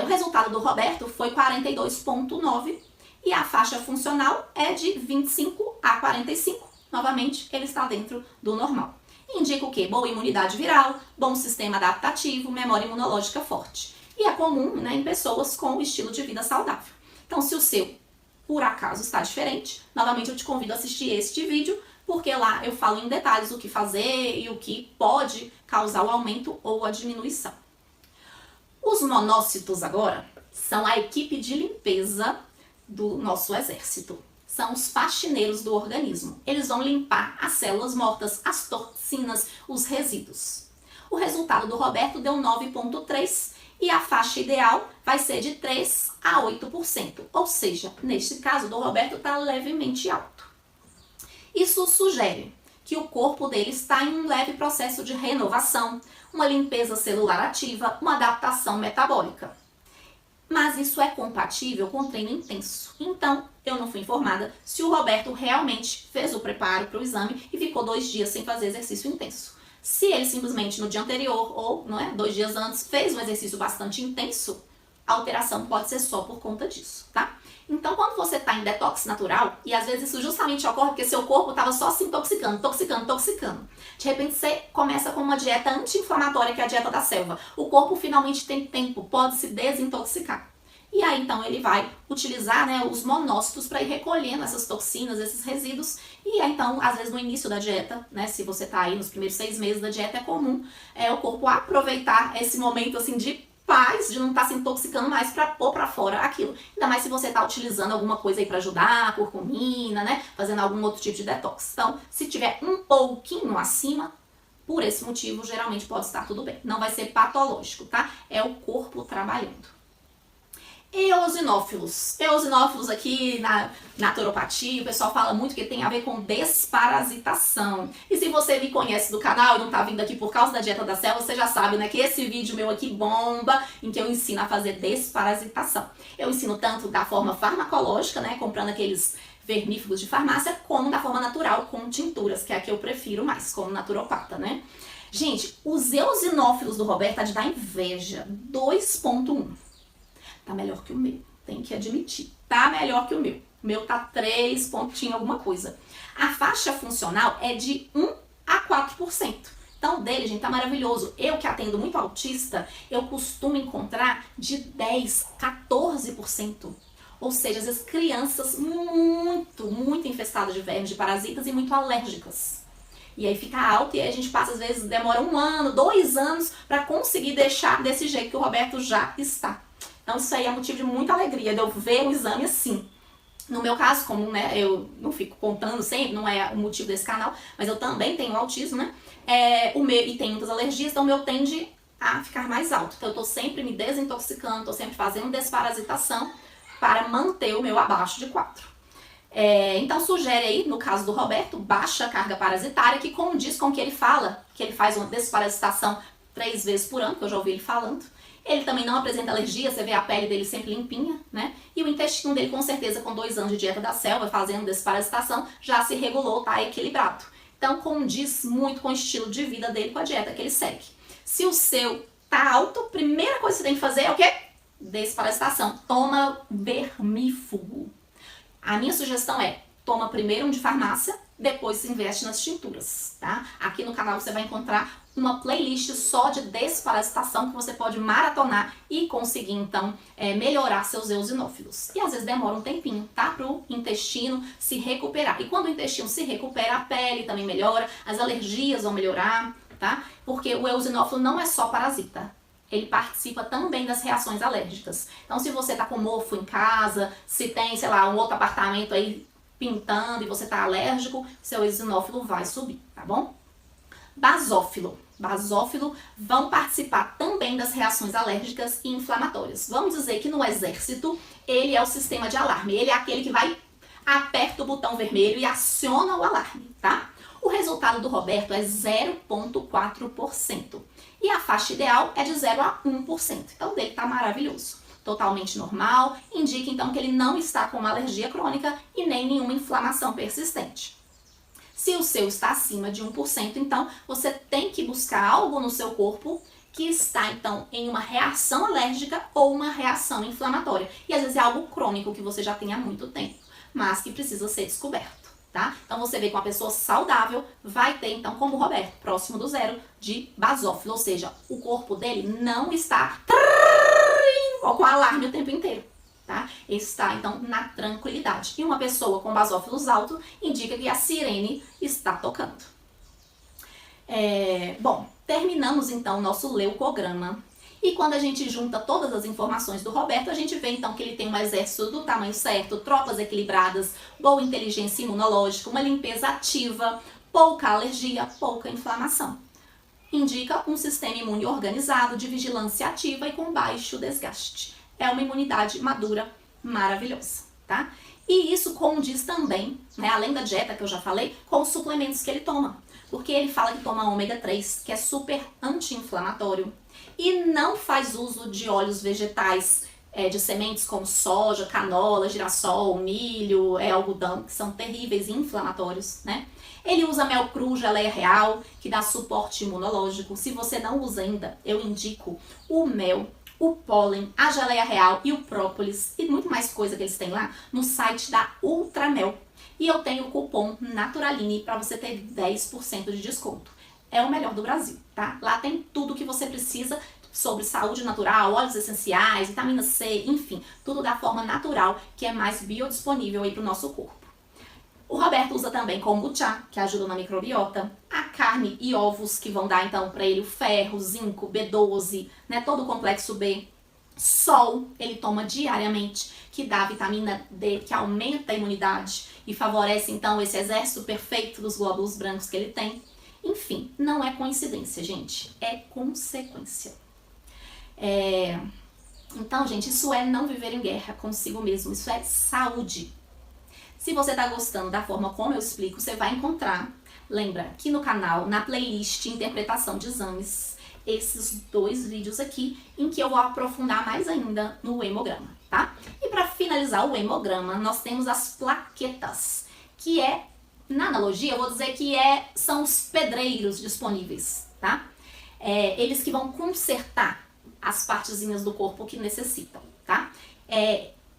O resultado do Roberto foi 42,9 e a faixa funcional é de 25 a 45. Novamente, ele está dentro do normal. Indica o quê? Boa imunidade viral, bom sistema adaptativo, memória imunológica forte. E é comum, né, em pessoas com estilo de vida saudável. Então, se o seu, por acaso, está diferente, novamente eu te convido a assistir este vídeo, porque lá eu falo em detalhes o que fazer e o que pode causar o aumento ou a diminuição. Os monócitos agora são a equipe de limpeza do nosso exército. São os faxineiros do organismo. Eles vão limpar as células mortas, as toxinas, os resíduos. O resultado do Roberto deu 9,3 e a faixa ideal vai ser de 3 a 8%. Ou seja, neste caso do Roberto está levemente alto. Isso sugere que o corpo dele está em um leve processo de renovação, uma limpeza celular ativa, uma adaptação metabólica. Mas isso é compatível com treino intenso. Então, eu não fui informada se o Roberto realmente fez o preparo para o exame e ficou 2 dias sem fazer exercício intenso. Se ele simplesmente no dia anterior ou 2 dias antes fez um exercício bastante intenso, a alteração pode ser só por conta disso, tá? Então, quando você está em detox natural, e às vezes isso justamente ocorre porque seu corpo estava só se intoxicando. De repente você começa com uma dieta anti-inflamatória, que é a dieta da selva. O corpo finalmente tem tempo, pode se desintoxicar. E aí, então, ele vai utilizar, né, os monócitos para ir recolhendo essas toxinas, esses resíduos. E aí, então, às vezes no início da dieta, né, se você está aí nos primeiros 6 meses da dieta, é comum o corpo aproveitar esse momento, assim, de paz, de não estar se intoxicando mais para pôr para fora aquilo. Ainda mais se você está utilizando alguma coisa aí para ajudar, curcumina, né, fazendo algum outro tipo de detox. Então, se tiver um pouquinho acima, por esse motivo, geralmente pode estar tudo bem. Não vai ser patológico, tá? É o corpo trabalhando. Eosinófilos. Eosinófilos aqui na naturopatia, o pessoal fala muito que tem a ver com desparasitação. E se você me conhece do canal e não tá vindo aqui por causa da dieta da selva, você já sabe, né, que esse vídeo meu aqui bomba, em que eu ensino a fazer desparasitação. Eu ensino tanto da forma farmacológica, né, comprando aqueles vermífugos de farmácia, como da forma natural, com tinturas, que é a que eu prefiro mais, como naturopata, né? Gente, os eosinófilos do Roberto tá de dar inveja. 2,1. Tá melhor que o meu, tem que admitir. Tá melhor que o meu. O meu tá 3 pontinho alguma coisa. A faixa funcional é de 1 a 4%. Então, dele, gente, tá maravilhoso. Eu que atendo muito autista, eu costumo encontrar de 10, 14%. Ou seja, às vezes crianças muito infestadas de vermes, de parasitas e muito alérgicas. E aí fica alto e aí a gente passa, às vezes, demora 1 ano, 2 anos para conseguir deixar desse jeito que o Roberto já está. Então isso aí é motivo de muita alegria, de eu ver o exame assim. No meu caso, como, né, eu não fico contando sempre, não é o motivo desse canal, mas eu também tenho autismo, né? O meu, e tenho muitas alergias, então o meu tende a ficar mais alto. Então eu tô sempre me desintoxicando, tô sempre fazendo desparasitação para manter o meu abaixo de 4. Então sugere aí, no caso do Roberto, baixa carga parasitária, que condiz com o que ele fala, que ele faz uma desparasitação 3 vezes por ano, que eu já ouvi ele falando. Ele também não apresenta alergia, você vê a pele dele sempre limpinha, né? E o intestino dele, com certeza, com 2 anos de dieta da selva, fazendo desparasitação, já se regulou, tá equilibrado. Então, condiz muito com o estilo de vida dele, com a dieta que ele segue. Se o seu tá alto, a primeira coisa que você tem que fazer é o quê? Desparasitação. Toma vermífugo. A minha sugestão é, toma primeiro um de farmácia, depois se investe nas tinturas, tá? Aqui no canal você vai encontrar uma playlist só de desparasitação que você pode maratonar e conseguir, então, melhorar seus eosinófilos. E às vezes demora um tempinho, tá? Para o intestino se recuperar. E quando o intestino se recupera, a pele também melhora, as alergias vão melhorar, tá? Porque o eosinófilo não é só parasita. Ele participa também das reações alérgicas. Então, se você tá com mofo em casa, se tem, sei lá, um outro apartamento aí pintando e você tá alérgico, seu eosinófilo vai subir, tá bom? Basófilo. Basófilo vão participar também das reações alérgicas e inflamatórias. Vamos dizer que no exército, ele é o sistema de alarme. Ele é aquele que vai, aperta o botão vermelho e aciona o alarme, tá? O resultado do Roberto é 0,4%. E a faixa ideal é de 0 a 1%. Então, o dele está maravilhoso. Totalmente normal, indica então que ele não está com uma alergia crônica e nem nenhuma inflamação persistente. Se o seu está acima de 1%, então você tem que buscar algo no seu corpo que está então em uma reação alérgica ou uma reação inflamatória. E às vezes é algo crônico que você já tem há muito tempo, mas que precisa ser descoberto, tá? Então você vê que uma pessoa saudável vai ter então, como o Roberto, próximo do zero de basófilo, ou seja, o corpo dele não está com alarme o tempo inteiro, tá? Está, então, na tranquilidade. E uma pessoa com basófilos alto indica que a sirene está tocando. Bom, terminamos, então, o nosso leucograma. E quando a gente junta todas as informações do Roberto, a gente vê, então, que ele tem um exército do tamanho certo, tropas equilibradas, boa inteligência imunológica, uma limpeza ativa, pouca alergia, pouca inflamação. Indica um sistema imune organizado, de vigilância ativa e com baixo desgaste. É uma imunidade madura maravilhosa, tá? E isso condiz também, né, além da dieta que eu já falei, com os suplementos que ele toma. Porque ele fala que toma ômega 3, que é super anti-inflamatório. E não faz uso de óleos vegetais, de sementes como soja, canola, girassol, milho, algodão, que são terríveis e inflamatórios, né? Ele usa mel cru, geleia real, que dá suporte imunológico. Se você não usa ainda, eu indico o mel, o pólen, a geleia real e o própolis e muito mais coisa que eles têm lá no site da Ultramel. E eu tenho o cupom Naturaline para você ter 10% de desconto. É o melhor do Brasil, tá? Lá tem tudo que você precisa sobre saúde natural, óleos essenciais, vitamina C, enfim, tudo da forma natural que é mais biodisponível aí para o nosso corpo. O Roberto usa também kombucha, que ajuda na microbiota, a carne e ovos, que vão dar então para ele o ferro, zinco, B12, né, todo o complexo B. Sol, ele toma diariamente, que dá vitamina D, que aumenta a imunidade e favorece então esse exército perfeito dos glóbulos brancos que ele tem. Enfim, não é coincidência, gente, é consequência. Então, gente, isso é não viver em guerra consigo mesmo, isso é saúde. Se você está gostando da forma como eu explico, você vai encontrar, lembra, aqui no canal, na playlist Interpretação de Exames, esses 2 vídeos aqui, em que eu vou aprofundar mais ainda no hemograma, tá? E para finalizar o hemograma, nós temos as plaquetas, que na analogia, eu vou dizer que são os pedreiros disponíveis, tá? Eles que vão consertar as partezinhas do corpo que necessitam, tá?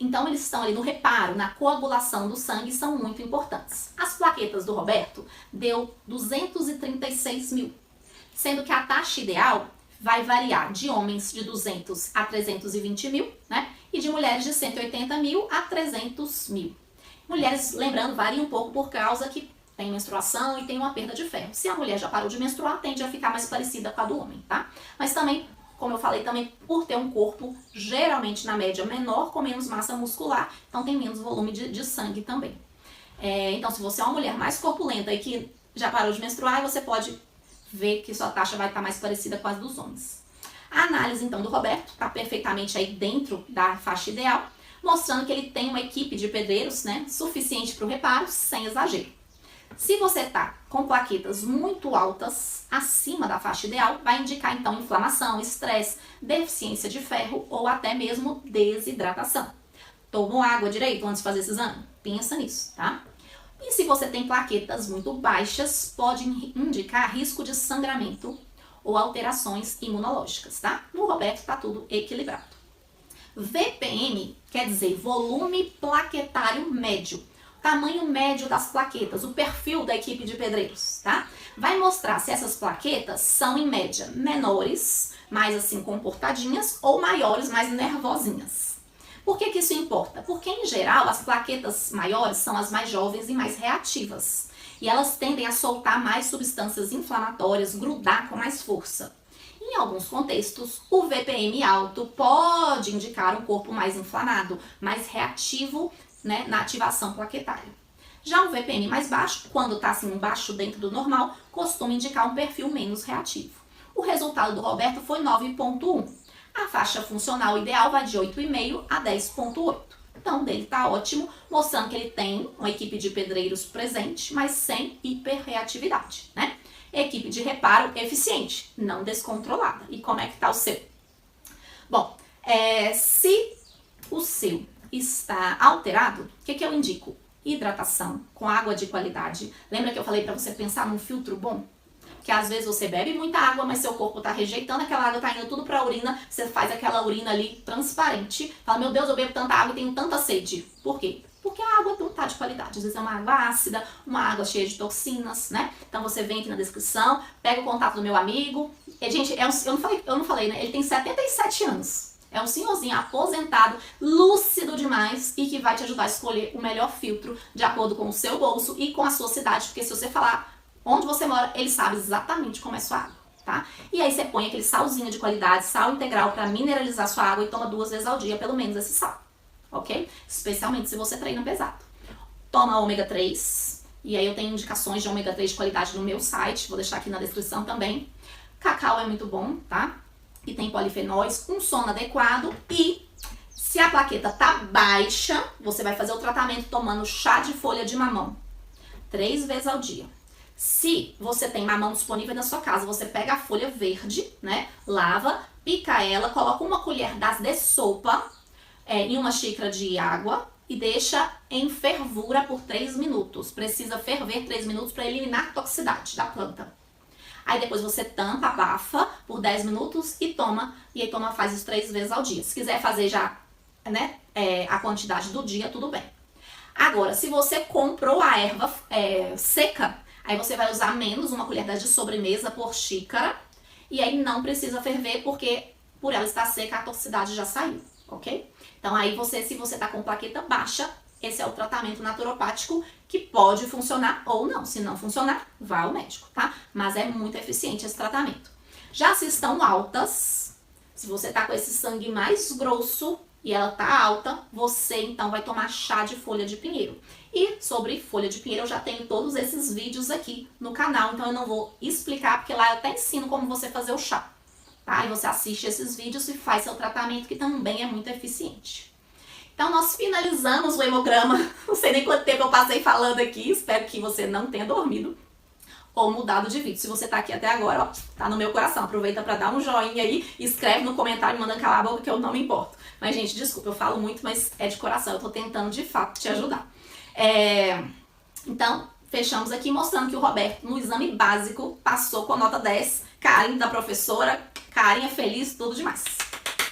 Então, eles estão ali no reparo, na coagulação do sangue, são muito importantes. As plaquetas do Roberto deu 236 mil, sendo que a taxa ideal vai variar de homens de 200 a 320 mil, né? E de mulheres de 180 mil a 300 mil. Mulheres, lembrando, varia um pouco por causa que tem menstruação e tem uma perda de ferro. Se a mulher já parou de menstruar, tende a ficar mais parecida com a do homem, tá? Mas também, como eu falei, também por ter um corpo geralmente na média menor, com menos massa muscular, então tem menos volume de sangue também. Então, se você é uma mulher mais corpulenta e que já parou de menstruar, você pode ver que sua taxa vai estar mais parecida com a dos homens. A análise, então, do Roberto está perfeitamente aí dentro da faixa ideal, mostrando que ele tem uma equipe de pedreiros, né, suficiente para o reparo, sem exagero. Se você está com plaquetas muito altas, acima da faixa ideal, vai indicar então inflamação, estresse, deficiência de ferro ou até mesmo desidratação. Tomou água direito antes de fazer esse exame? Pensa nisso, tá? E se você tem plaquetas muito baixas, pode indicar risco de sangramento ou alterações imunológicas, tá? No Roberto está tudo equilibrado. VPM quer dizer volume plaquetário médio. Tamanho médio das plaquetas, o perfil da equipe de pedreiros, tá? Vai mostrar se essas plaquetas são, em média, menores, mais assim comportadinhas, ou maiores, mais nervosinhas. Por que isso importa? Porque, em geral, as plaquetas maiores são as mais jovens e mais reativas. E elas tendem a soltar mais substâncias inflamatórias, grudar com mais força. Em alguns contextos, o VPM alto pode indicar um corpo mais inflamado, mais reativo, né, na ativação plaquetária. Já o VPM mais baixo, quando está assim baixo dentro do normal, costuma indicar um perfil menos reativo. O resultado do Roberto foi 9,1. A faixa funcional ideal vai de 8,5 a 10,8. Então, dele tá ótimo, mostrando que ele tem uma equipe de pedreiros presente, mas sem hiperreatividade, né? Equipe de reparo eficiente, não descontrolada. E como é que tá o seu? Bom, se o seu está alterado, o que eu indico? Hidratação com água de qualidade. Lembra que eu falei para você pensar num filtro bom? Que às vezes você bebe muita água, mas seu corpo tá rejeitando aquela água, tá indo tudo pra urina, você faz aquela urina ali transparente, fala, meu Deus, eu bebo tanta água e tenho tanta sede. Por quê? Porque a água não tá de qualidade. Às vezes é uma água ácida, uma água cheia de toxinas, né? Então você vem aqui na descrição, pega o contato do meu amigo. E, gente, eu não falei, né? Ele tem 77 anos. É um senhorzinho aposentado, lúcido demais e que vai te ajudar a escolher o melhor filtro de acordo com o seu bolso e com a sua cidade, porque se você falar onde você mora, ele sabe exatamente como é sua água, tá? E aí você põe aquele salzinho de qualidade, sal integral para mineralizar sua água e toma 2 vezes ao dia, pelo menos esse sal, ok? Especialmente se você treina pesado. Toma ômega 3, e aí eu tenho indicações de ômega 3 de qualidade no meu site, vou deixar aqui na descrição também. Cacau é muito bom, tá? E tem polifenóis, um sono adequado e se a plaqueta tá baixa, você vai fazer o tratamento tomando chá de folha de mamão 3 vezes ao dia. Se você tem mamão disponível na sua casa, você pega a folha verde, né? Lava, pica ela, coloca uma colher de sopa em uma xícara de água e deixa em fervura por 3 minutos. Precisa ferver 3 minutos para eliminar a toxicidade da planta. Aí depois você tampa, abafa por 10 minutos e toma. E aí faz isso 3 vezes ao dia. Se quiser fazer já, né, a quantidade do dia, tudo bem. Agora, se você comprou a erva seca, aí você vai usar menos, uma colher de sobremesa por xícara. E aí não precisa ferver, porque por ela estar seca, a toxicidade já saiu, ok? Então aí se você tá com plaqueta baixa, esse é o tratamento naturopático que pode funcionar ou não. Se não funcionar, vá ao médico, tá? Mas é muito eficiente esse tratamento. Já se estão altas, se você tá com esse sangue mais grosso e ela tá alta, você então vai tomar chá de folha de pinheiro. E sobre folha de pinheiro eu já tenho todos esses vídeos aqui no canal, então eu não vou explicar, porque lá eu até ensino como você fazer o chá, tá? E você assiste esses vídeos e faz seu tratamento, que também é muito eficiente. Então, nós finalizamos o hemograma. Não sei nem quanto tempo eu passei falando aqui. Espero que você não tenha dormido ou mudado de vídeo. Se você tá aqui até agora, ó, tá no meu coração. Aproveita para dar um joinha aí, escreve no comentário, manda calar a boca que eu não me importo. Mas, gente, desculpa, eu falo muito, mas é de coração. Eu tô tentando, de fato, te ajudar. Então, fechamos aqui mostrando que o Roberto, no exame básico, passou com nota 10. Carinho da professora, carinha feliz, tudo demais.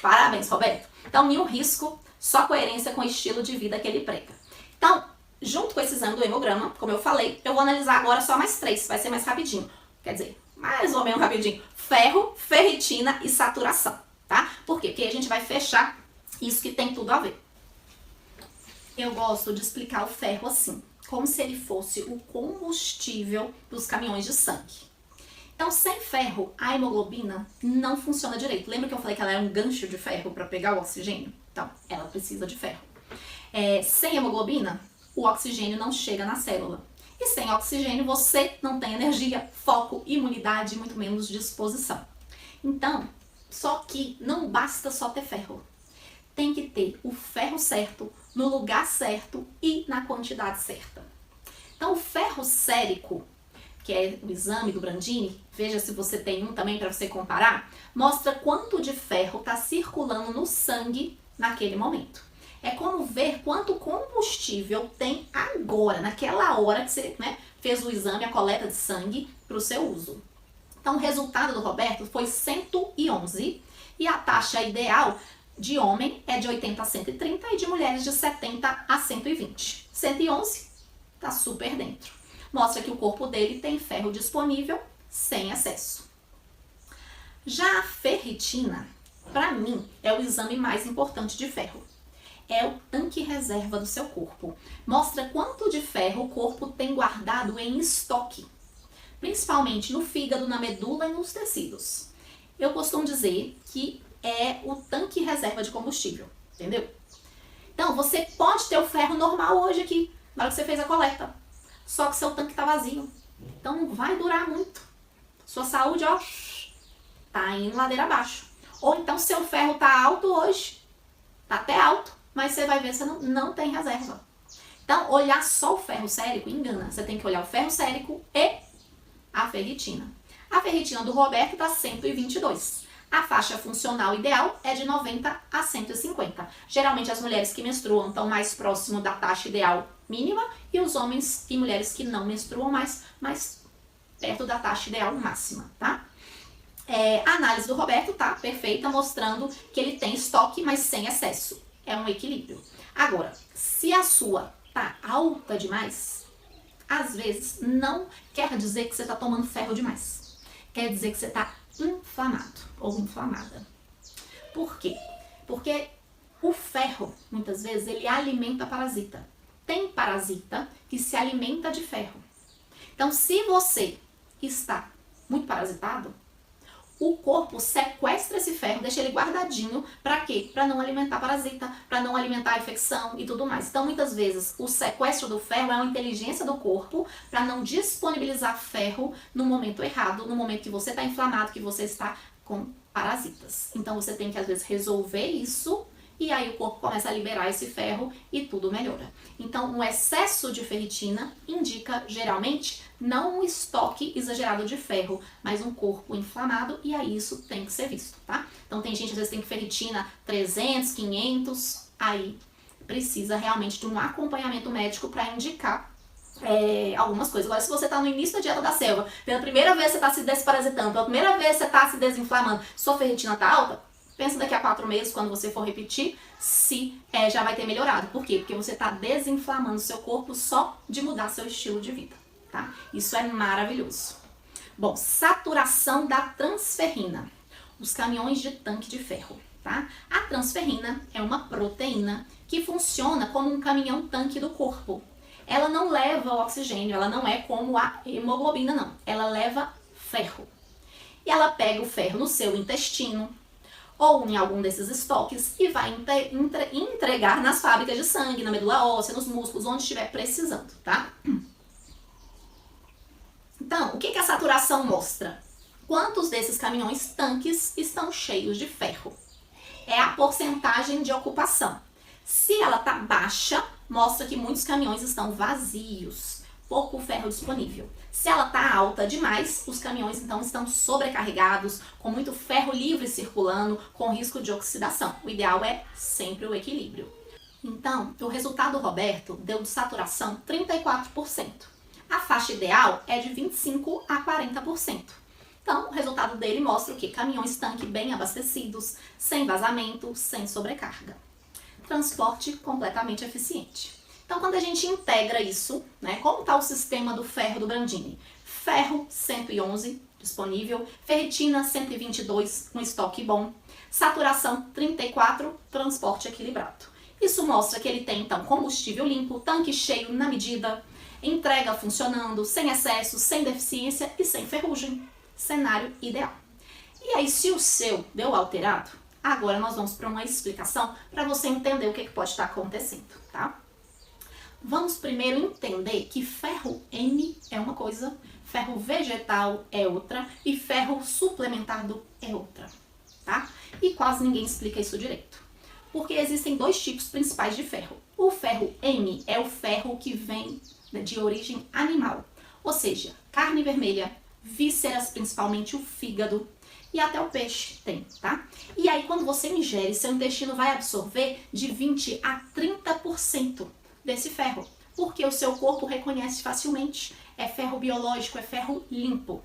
Parabéns, Roberto. Então, nenhum risco. Só coerência com o estilo de vida que ele prega. Então, junto com esse exame do hemograma, como eu falei, eu vou analisar agora só mais 3, vai ser mais rapidinho. Quer dizer, mais ou menos rapidinho. Ferro, ferritina e saturação, tá? Por quê? Porque a gente vai fechar isso que tem tudo a ver. Eu gosto de explicar o ferro assim, como se ele fosse o combustível dos caminhões de sangue. Então, sem ferro, a hemoglobina não funciona direito. Lembra que eu falei que ela é um gancho de ferro para pegar o oxigênio? Então, ela precisa de ferro. Sem hemoglobina, o oxigênio não chega na célula. E sem oxigênio, você não tem energia, foco, imunidade e muito menos disposição. Então, só que não basta só ter ferro. Tem que ter o ferro certo, no lugar certo e na quantidade certa. Então, o ferro sérico, que é o exame do Brandini, veja se você tem um também para você comparar, mostra quanto de ferro está circulando no sangue naquele momento. É como ver quanto combustível tem agora, naquela hora que você fez o exame, a coleta de sangue para o seu uso. Então, o resultado do Roberto foi 111 e a taxa ideal de homem é de 80 a 130 e de mulheres de 70 a 120. 111 está super dentro. Mostra que o corpo dele tem ferro disponível sem excesso. Já a ferritina, para mim, é o exame mais importante de ferro. É o tanque reserva do seu corpo. Mostra quanto de ferro o corpo tem guardado em estoque, principalmente no fígado, na medula e nos tecidos. Eu costumo dizer que é o tanque reserva de combustível, entendeu? Então, você pode ter o ferro normal hoje aqui, na hora que você fez a coleta. Só que seu tanque tá vazio. Então não vai durar muito. Sua saúde, ó, tá indo ladeira abaixo. Ou então seu ferro tá alto hoje. Tá até alto. mas você vai ver que você não tem reserva. Então, olhar só o ferro sérico engana. Você tem que olhar o ferro sérico e a ferritina. A ferritina do Roberto está 122. A faixa funcional ideal é de 90 a 150. Geralmente as mulheres que menstruam estão mais próximo da taxa ideal mínima e os homens e mulheres que não menstruam mais perto da taxa ideal máxima, tá? A análise do Roberto tá perfeita, mostrando que ele tem estoque, mas sem excesso. É um equilíbrio. Agora, se a sua tá alta demais, às vezes não quer dizer que você tá tomando ferro demais. Quer dizer que você tá inflamado ou inflamada. Por quê? Porque o ferro, muitas vezes, ele alimenta parasita. Tem parasita que se alimenta de ferro. Então, se você está muito parasitado, o corpo sequestra esse ferro, deixa ele guardadinho, para quê? Para não alimentar parasita, para não alimentar a infecção e tudo mais. Então, muitas vezes, o sequestro do ferro é uma inteligência do corpo para não disponibilizar ferro no momento errado, no momento que você está inflamado, que você está com parasitas. Então, você tem que, às vezes, resolver isso e aí o corpo começa a liberar esse ferro e tudo melhora. Então, um excesso de ferritina indica, geralmente, não um estoque exagerado de ferro, mas um corpo inflamado, e aí isso tem que ser visto, tá? Então, tem gente, às vezes, tem ferritina 300, 500, aí precisa realmente de um acompanhamento médico para indicar algumas coisas. Agora, se você tá no início da dieta da selva, pela primeira vez você tá se desparasitando, pela primeira vez você tá se desinflamando, sua ferritina tá alta, pensa daqui a 4 meses, quando você for repetir, se já vai ter melhorado. Por quê? Porque você está desinflamando seu corpo só de mudar seu estilo de vida, tá? Isso é maravilhoso. Bom, saturação da transferrina. Os caminhões de tanque de ferro, tá? A transferrina é uma proteína que funciona como um caminhão-tanque do corpo. Ela não leva o oxigênio, ela não é como a hemoglobina, não. Ela leva ferro. E ela pega o ferro no seu intestino, ou em algum desses estoques, e vai entregar nas fábricas de sangue, na medula óssea, nos músculos, onde estiver precisando, tá? Então, o que a saturação mostra? Quantos desses caminhões tanques estão cheios de ferro? É a porcentagem de ocupação. Se ela tá baixa, mostra que muitos caminhões estão vazios, pouco ferro disponível. Se ela está alta demais, os caminhões então estão sobrecarregados, com muito ferro livre circulando, com risco de oxidação. O ideal é sempre o equilíbrio. Então, o resultado do Roberto deu de saturação 34%. A faixa ideal é de 25% a 40%. Então, o resultado dele mostra o quê? Caminhões tanque bem abastecidos, sem vazamento, sem sobrecarga. Transporte completamente eficiente. Então, quando a gente integra isso, né, como está o sistema do ferro do Brandini? Ferro 111 disponível, ferritina 122, um estoque bom, saturação 34, transporte equilibrado. Isso mostra que ele tem, então, combustível limpo, tanque cheio na medida, entrega funcionando, sem excesso, sem deficiência e sem ferrugem. Cenário ideal. E aí, se o seu deu alterado, agora nós vamos para uma explicação para você entender o que pode estar acontecendo, tá? Vamos primeiro entender que ferro N é uma coisa, ferro vegetal é outra e ferro suplementado é outra, tá? E quase ninguém explica isso direito. Porque existem 2 tipos principais de ferro. O ferro M é o ferro que vem de origem animal, ou seja, carne vermelha, vísceras, principalmente o fígado, e até o peixe tem, tá? E aí, quando você ingere, seu intestino vai absorver de 20 a 30% desse ferro, porque o seu corpo reconhece facilmente. É ferro biológico, é ferro limpo.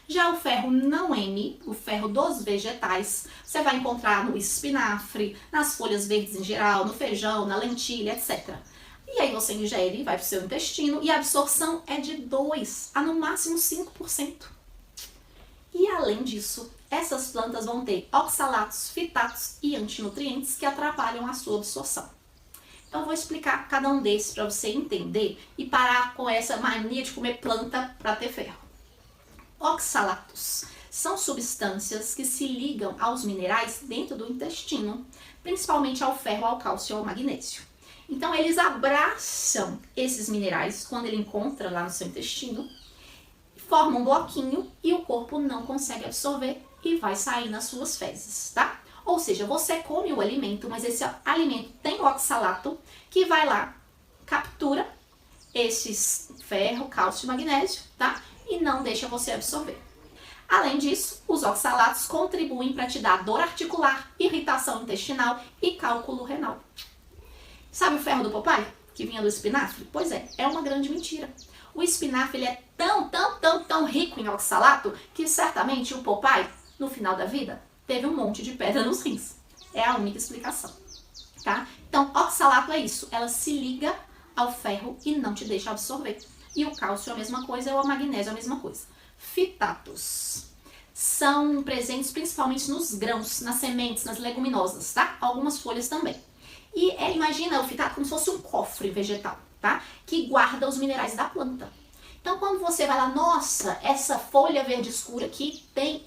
Já o ferro não M, o ferro dos vegetais, você vai encontrar no espinafre, nas folhas verdes em geral, no feijão, na lentilha, etc. E aí você ingere, vai para o seu intestino e a absorção é de 2 a no máximo 5%. E além disso, essas plantas vão ter oxalatos, fitatos e antinutrientes que atrapalham a sua absorção. Então eu vou explicar cada um desses para você entender e parar com essa mania de comer planta para ter ferro. Oxalatos são substâncias que se ligam aos minerais dentro do intestino, principalmente ao ferro, ao cálcio e ao magnésio. Então eles abraçam esses minerais quando ele encontra lá no seu intestino, formam um bloquinho e o corpo não consegue absorver e vai sair nas suas fezes, tá? Ou seja, você come o alimento, mas esse alimento tem o oxalato que vai lá, captura esses ferro, cálcio e magnésio, tá? E não deixa você absorver. Além disso, os oxalatos contribuem para te dar dor articular, irritação intestinal e cálculo renal. Sabe o ferro do Popeye, que vinha do espinafre? Pois é uma grande mentira. O espinafre ele é tão rico em oxalato que certamente o Popeye, no final da vida, teve um monte de pedra nos rins. É a única explicação, tá? Então, oxalato é isso, ela se liga ao ferro e não te deixa absorver. E o cálcio é a mesma coisa, e o magnésio é a mesma coisa. Fitatos são presentes principalmente nos grãos, nas sementes, nas leguminosas, tá? Algumas folhas também. E imagina o fitato como se fosse um cofre vegetal, tá? Que guarda os minerais da planta. Então, quando você vai lá, nossa, essa folha verde escura aqui tem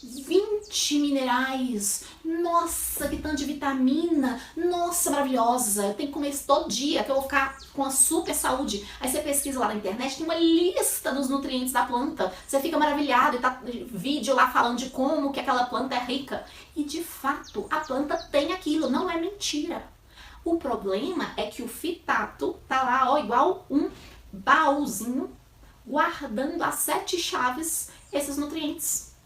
20 minerais, nossa, que tanto de vitamina, nossa, maravilhosa, eu tenho que comer isso todo dia, que eu vou ficar com a super saúde. Aí você pesquisa lá na internet, tem uma lista dos nutrientes da planta, você fica maravilhado, e tá vídeo lá falando de como que aquela planta é rica. E de fato, a planta tem aquilo, não é mentira. O problema é que o fitato tá lá, ó, igual um baúzinho, guardando a 7 chaves esses nutrientes.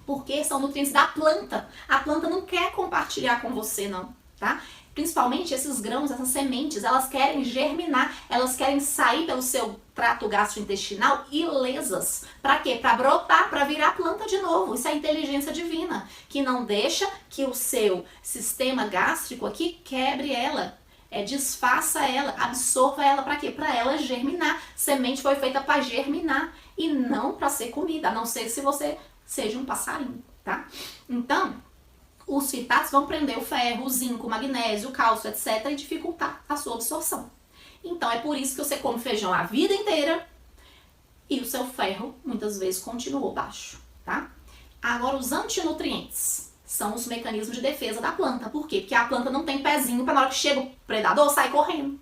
Porque são nutrientes da planta. A planta não quer compartilhar com você, não, tá? Principalmente esses grãos, essas sementes, elas querem germinar, elas querem sair pelo seu trato gastrointestinal ilesas. Pra quê? Pra brotar, pra virar planta de novo. Isso é a inteligência divina, que não deixa que o seu sistema gástrico aqui quebre ela. Desfaça ela, absorva ela pra quê? Pra ela germinar. Semente foi feita pra germinar e não pra ser comida, a não ser se você seja um passarinho, tá? Então, os fitatos vão prender o ferro, o zinco, o magnésio, o cálcio, etc. e dificultar a sua absorção. Então, é por isso que você come feijão a vida inteira e o seu ferro, muitas vezes, continuou baixo, tá? Agora, os antinutrientes são os mecanismos de defesa da planta. Por quê? Porque a planta não tem pezinho para na hora que chega o predador, sair correndo.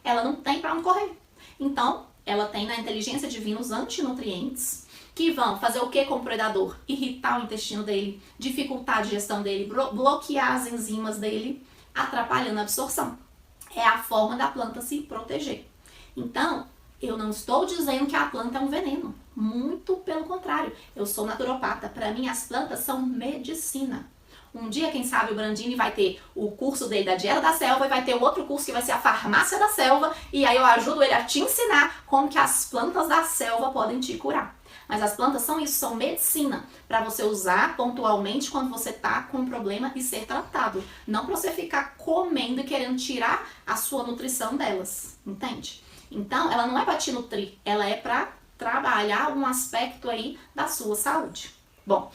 Ela não tem para onde correr. Então, ela tem na inteligência divina os antinutrientes, que vão fazer o que com o predador? Irritar o intestino dele, dificultar a digestão dele, bloquear as enzimas dele, atrapalhando a absorção. É a forma da planta se proteger. Então, eu não estou dizendo que a planta é um veneno. Muito pelo contrário. Eu sou naturopata. Para mim, as plantas são medicina. Um dia, quem sabe, o Brandini vai ter o curso dele da Dieta da Selva e vai ter outro curso que vai ser a Farmácia da Selva. E aí eu ajudo ele a te ensinar como que as plantas da selva podem te curar. Mas as plantas são isso, são medicina, para você usar pontualmente quando você tá com um problema e ser tratado. Não para você ficar comendo e querendo tirar a sua nutrição delas, entende? Então, ela não é para te nutrir, ela é para trabalhar um aspecto aí da sua saúde. Bom,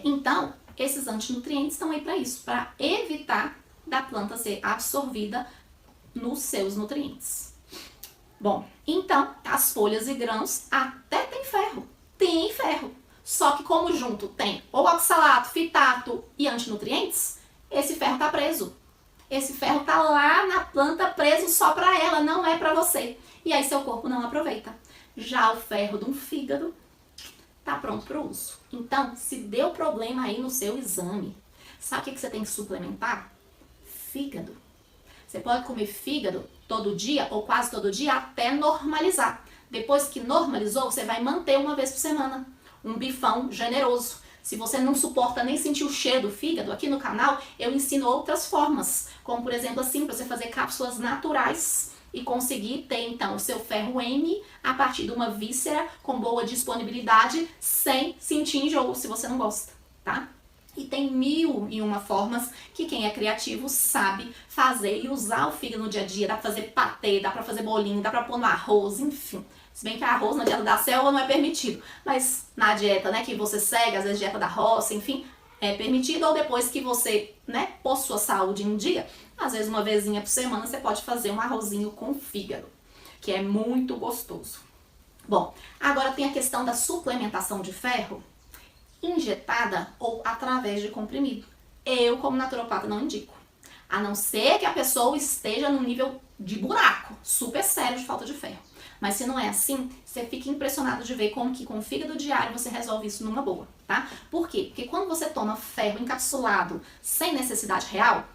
então, esses antinutrientes estão aí para isso, para evitar da planta ser absorvida nos seus nutrientes. Bom, então, as folhas e grãos até tem ferro. Tem ferro. Só que como junto tem o oxalato, fitato e antinutrientes, esse ferro tá preso. Esse ferro tá lá na planta preso só para ela, não é para você. E aí seu corpo não aproveita. Já o ferro de um fígado tá pronto para o uso. Então, se deu problema aí no seu exame, sabe o que você tem que suplementar? Fígado. Você pode comer fígado todo dia ou quase todo dia até normalizar. Depois que normalizou, você vai manter uma vez por semana. Um bifão generoso. Se você não suporta nem sentir o cheiro do fígado, aqui no canal eu ensino outras formas. Como, por exemplo, assim, para você fazer cápsulas naturais e conseguir ter, então, o seu ferro M a partir de uma víscera com boa disponibilidade, sem sentir enjoo, se você não gosta, tá? E tem 1001 formas que quem é criativo sabe fazer e usar o fígado no dia a dia. Dá pra fazer patê, dá pra fazer bolinho, dá pra pôr no arroz, enfim. Se bem que arroz na dieta da selva não é permitido. Mas na dieta, né, que você segue, às vezes dieta da roça, enfim, é permitido. Ou depois que você, né, pôr sua saúde em dia, às vezes uma vezinha por semana você pode fazer um arrozinho com fígado, que é muito gostoso. Bom, agora tem a questão da suplementação de ferro, injetada ou através de comprimido. Eu, como naturopata, não indico. A não ser que a pessoa esteja num nível de buraco, super sério de falta de ferro. Mas se não é assim, você fica impressionado de ver como que com o fígado diário você resolve isso numa boa, tá? Por quê? Porque quando você toma ferro encapsulado sem necessidade real,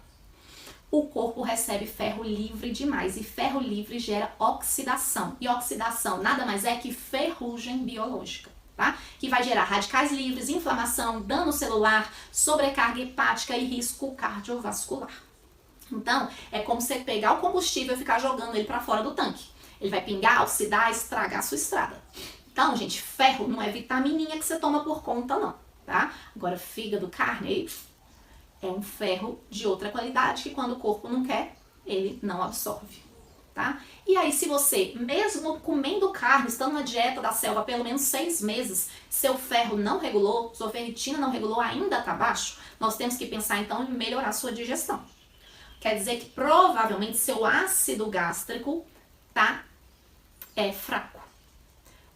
o corpo recebe ferro livre demais, e ferro livre gera oxidação. E oxidação nada mais é que ferrugem biológica, tá? Que vai gerar radicais livres, inflamação, dano celular, sobrecarga hepática e risco cardiovascular. Então, é como você pegar o combustível e ficar jogando ele para fora do tanque. Ele vai pingar, oxidar, estragar a sua estrada. Então, gente, ferro não é vitamininha que você toma por conta, não, tá? Agora, fígado, carne, é um ferro de outra qualidade que quando o corpo não quer, ele não absorve, tá? E aí, se você, mesmo comendo carne, estando na dieta da selva há pelo menos 6 meses, seu ferro não regulou, sua ferritina não regulou, ainda tá baixo, nós temos que pensar então em melhorar a sua digestão. Quer dizer que provavelmente seu ácido gástrico tá fraco.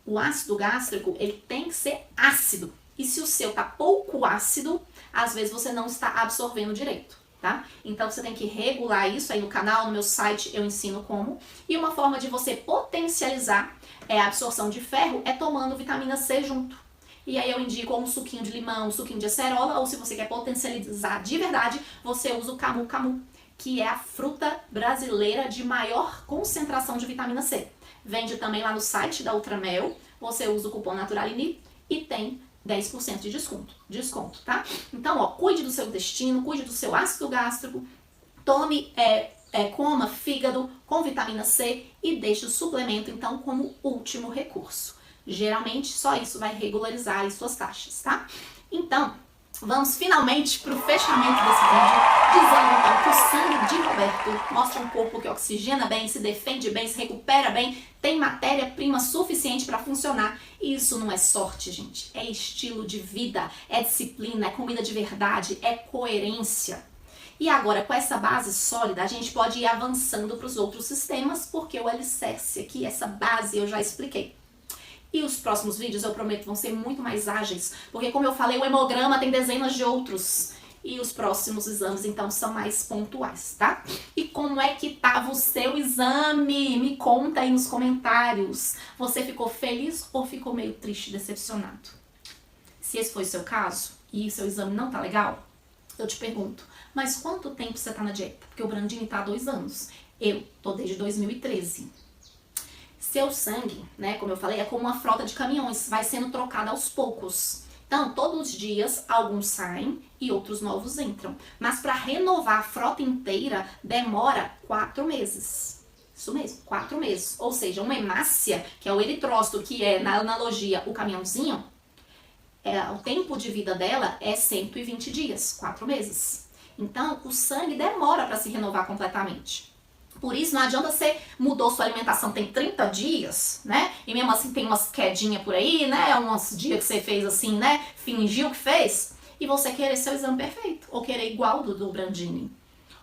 O ácido gástrico, ele tem que ser ácido. E se o seu tá pouco ácido, às vezes você não está absorvendo direito, tá? Então você tem que regular isso aí no canal, no meu site eu ensino como. E uma forma de você potencializar a absorção de ferro é tomando vitamina C junto. E aí eu indico um suquinho de limão, um suquinho de acerola, ou se você quer potencializar de verdade, você usa o camu camu, que é a fruta brasileira de maior concentração de vitamina C. Vende também lá no site da Ultramel, você usa o cupom Naturaline e tem 10% de desconto, tá? Então, ó, cuide do seu intestino, cuide do seu ácido gástrico, tome, coma fígado com vitamina C e deixe o suplemento, então, como último recurso. Geralmente, só isso vai regularizar as suas taxas, tá? Então, vamos finalmente para o fechamento desse vídeo, dizendo então que o sangue de Roberto mostra um corpo que oxigena bem, se defende bem, se recupera bem, tem matéria-prima suficiente para funcionar. E isso não é sorte, gente. É estilo de vida, é disciplina, é comida de verdade, é coerência. E agora, com essa base sólida, a gente pode ir avançando para os outros sistemas, porque o alicerce aqui, essa base, eu já expliquei. E os próximos vídeos, eu prometo, vão ser muito mais ágeis, porque como eu falei, o hemograma tem dezenas de outros. E os próximos exames, então, são mais pontuais, tá? E como é que tava o seu exame? Me conta aí nos comentários. Você ficou feliz ou ficou meio triste, decepcionado? Se esse foi o seu caso, e seu exame não tá legal, eu te pergunto, mas quanto tempo você tá na dieta? Porque o Brandini tá há 2 anos. Eu tô desde 2013. Seu sangue, né, como eu falei, é como uma frota de caminhões, vai sendo trocada aos poucos. Então, todos os dias, alguns saem e outros novos entram. Mas para renovar a frota inteira, demora 4 meses. Isso mesmo, 4 meses. Ou seja, uma hemácia, que é o eritrócito, que é, na analogia, o caminhãozinho, o tempo de vida dela é 120 dias, 4 meses. Então, o sangue demora para se renovar completamente. Por isso, não adianta você mudou sua alimentação tem 30 dias, né? E mesmo assim tem umas quedinhas por aí, né? Uns dias que você fez assim, né? Fingiu que fez. E você querer seu exame perfeito. Ou querer igual do Brandini.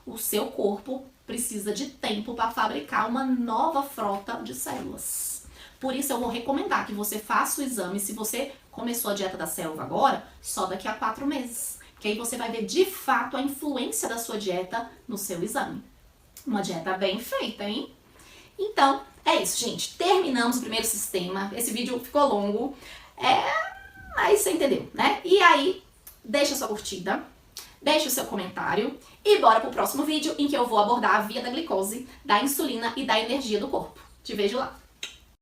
O seu corpo precisa de tempo para fabricar uma nova frota de células. Por isso, eu vou recomendar que você faça o exame. Se você começou a dieta da selva agora, só daqui a 4 meses. Que aí você vai ver de fato a influência da sua dieta no seu exame. Uma dieta bem feita, hein? Então, é isso, gente. Terminamos o primeiro sistema. Esse vídeo ficou longo. Mas você entendeu, né? E aí, deixa a sua curtida, deixa o seu comentário e bora pro próximo vídeo em que eu vou abordar a via da glicose, da insulina e da energia do corpo. Te vejo lá.